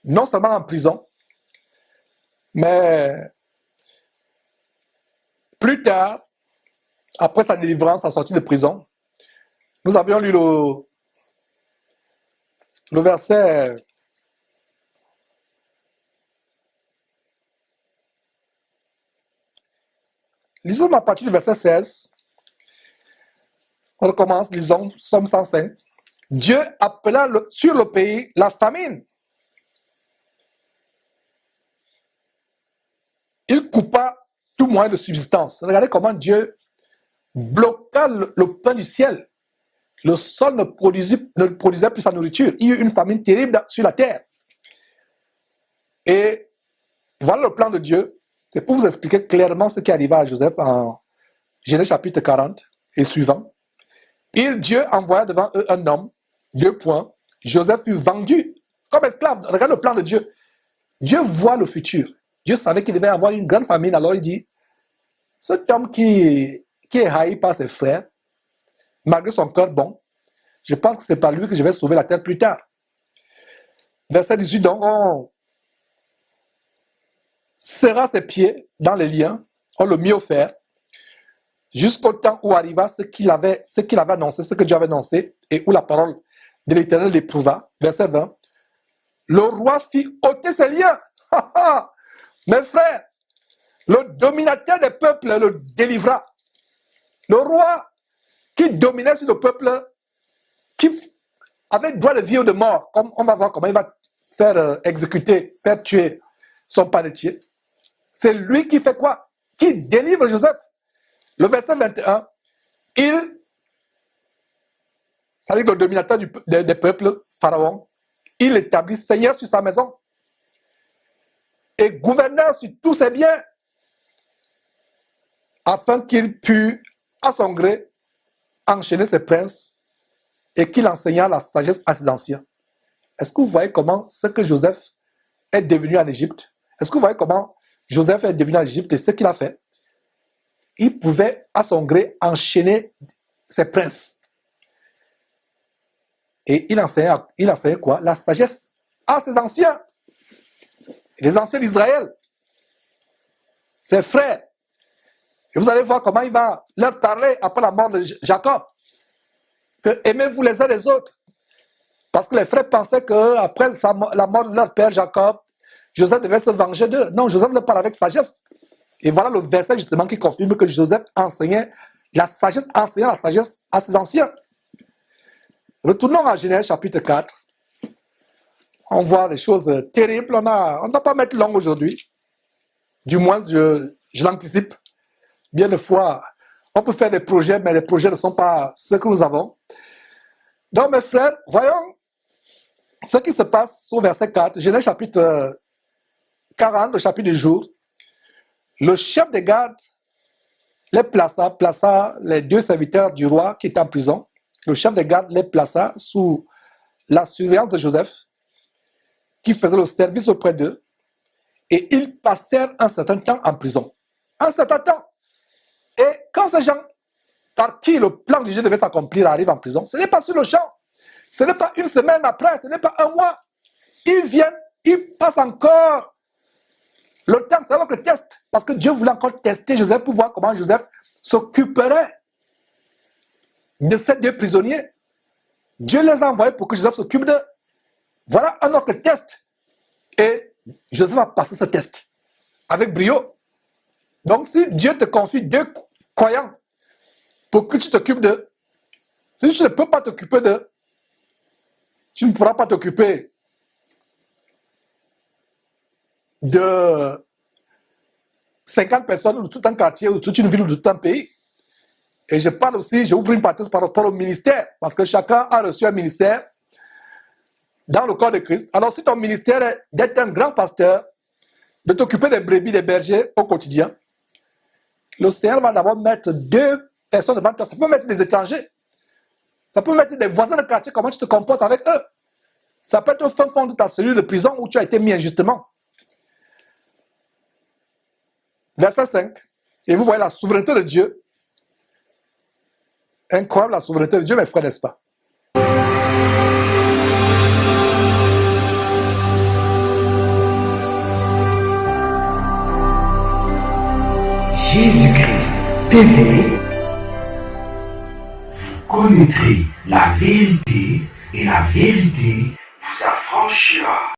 Speaker 1: non seulement en prison, mais plus tard, après sa délivrance, sa sortie de prison. Nous avions lu le verset lisons à partir du verset 16. On recommence, lisons, Psaume 105. Dieu appela sur le pays la famine. Il coupa tout moyen de subsistance. Regardez comment Dieu bloqua le pain du ciel. Le sol ne produisait plus sa nourriture. Il y a eu une famine terrible sur la terre. Et voilà le plan de Dieu. C'est pour vous expliquer clairement ce qui arriva à Joseph en Genèse chapitre 40 et suivant. Dieu envoya devant eux un homme, 2 points. Joseph fut vendu comme esclave. Regarde le plan de Dieu. Dieu voit le futur. Dieu savait qu'il devait avoir une grande famine. Alors il dit, cet homme qui est haï par ses frères, malgré son cœur bon, je pense que c'est par lui que je vais sauver la terre plus tard. Verset 18, donc, on serra ses pieds dans les liens, on le mit au fer, jusqu'au temps où arriva ce qu'il avait annoncé, ce que Dieu avait annoncé, et où la parole de l'Éternel l'éprouva. Verset 20, le roi fit ôter ses liens. Mes frères, le dominateur des peuples le délivra. Le roi qui dominait sur le peuple, qui avait droit de vie ou de mort, comme on va voir comment il va faire exécuter, faire tuer son panetier. C'est lui qui fait quoi? Qui délivre Joseph. Le verset 21, c'est-à-dire le dominateur des peuples, Pharaon, il établit seigneur sur sa maison et gouverneur sur tous ses biens, afin qu'il pût, à son gré, enchaîner ses princes et qu'il enseignât la sagesse à ses anciens. Est-ce que vous voyez comment ce que Joseph est devenu en Égypte? Est-ce que vous voyez comment Joseph est devenu en Égypte et ce qu'il a fait? Il pouvait, à son gré, enchaîner ses princes. Et il enseignait quoi? La sagesse à ses anciens. Les anciens d'Israël. Ses frères. Et vous allez voir comment il va leur parler après la mort de Jacob. Que aimez-vous les uns les autres. Parce que les frères pensaient qu'après la mort de leur père Jacob, Joseph devait se venger d'eux. Non, Joseph leur parle avec sagesse. Et voilà le verset justement qui confirme que Joseph enseignait la sagesse à ses anciens. Retournons à Genèse chapitre 4. On voit les choses terribles. On ne va pas mettre long aujourd'hui. Du moins, je l'anticipe. Bien des fois, on peut faire des projets, mais les projets ne sont pas ceux que nous avons. Donc, mes frères, voyons ce qui se passe au verset 4. Genèse chapitre 40, le chapitre du jour. Le chef des gardes les plaça les 2 serviteurs du roi qui étaient en prison. Le chef des gardes les plaça sous la surveillance de Joseph, qui faisait le service auprès d'eux, et ils passèrent un certain temps en prison. Un certain temps. Et quand ces gens, par qui le plan du Dieu devait s'accomplir, arrivent en prison, ce n'est pas sur le champ, ce n'est pas une semaine après, ce n'est pas un mois. Ils viennent, ils passent encore le temps, c'est alors que test, parce que Dieu voulait encore tester Joseph pour voir comment Joseph s'occuperait de ces 2 prisonniers. Dieu les a envoyés pour que Joseph s'occupe d'eux. Voilà un autre test. Et Joseph a passé ce test avec brio. Donc si Dieu te confie 2 croyants pour que tu t'occupes d'eux, si tu ne peux pas t'occuper d'eux, tu ne pourras pas t'occuper de 50 personnes ou de tout un quartier ou de toute une ville ou de tout un pays. Et je parle aussi, je ouvre une parenthèse par rapport au ministère, parce que chacun a reçu un ministère dans le corps de Christ, alors si ton ministère est d'être un grand pasteur, de t'occuper des brebis, des bergers au quotidien, le Seigneur va d'abord mettre 2 personnes devant toi. Ça peut mettre des étrangers. Ça peut mettre des voisins de quartier, comment tu te comportes avec eux. Ça peut être au fin fond de ta cellule de prison où tu as été mis injustement. Verset 5. Et vous voyez la souveraineté de Dieu. Incroyable la souveraineté de Dieu, mes frères, n'est-ce pas?
Speaker 2: Jésus-Christ TV, vous connaîtrez la vérité et la vérité vous affranchira.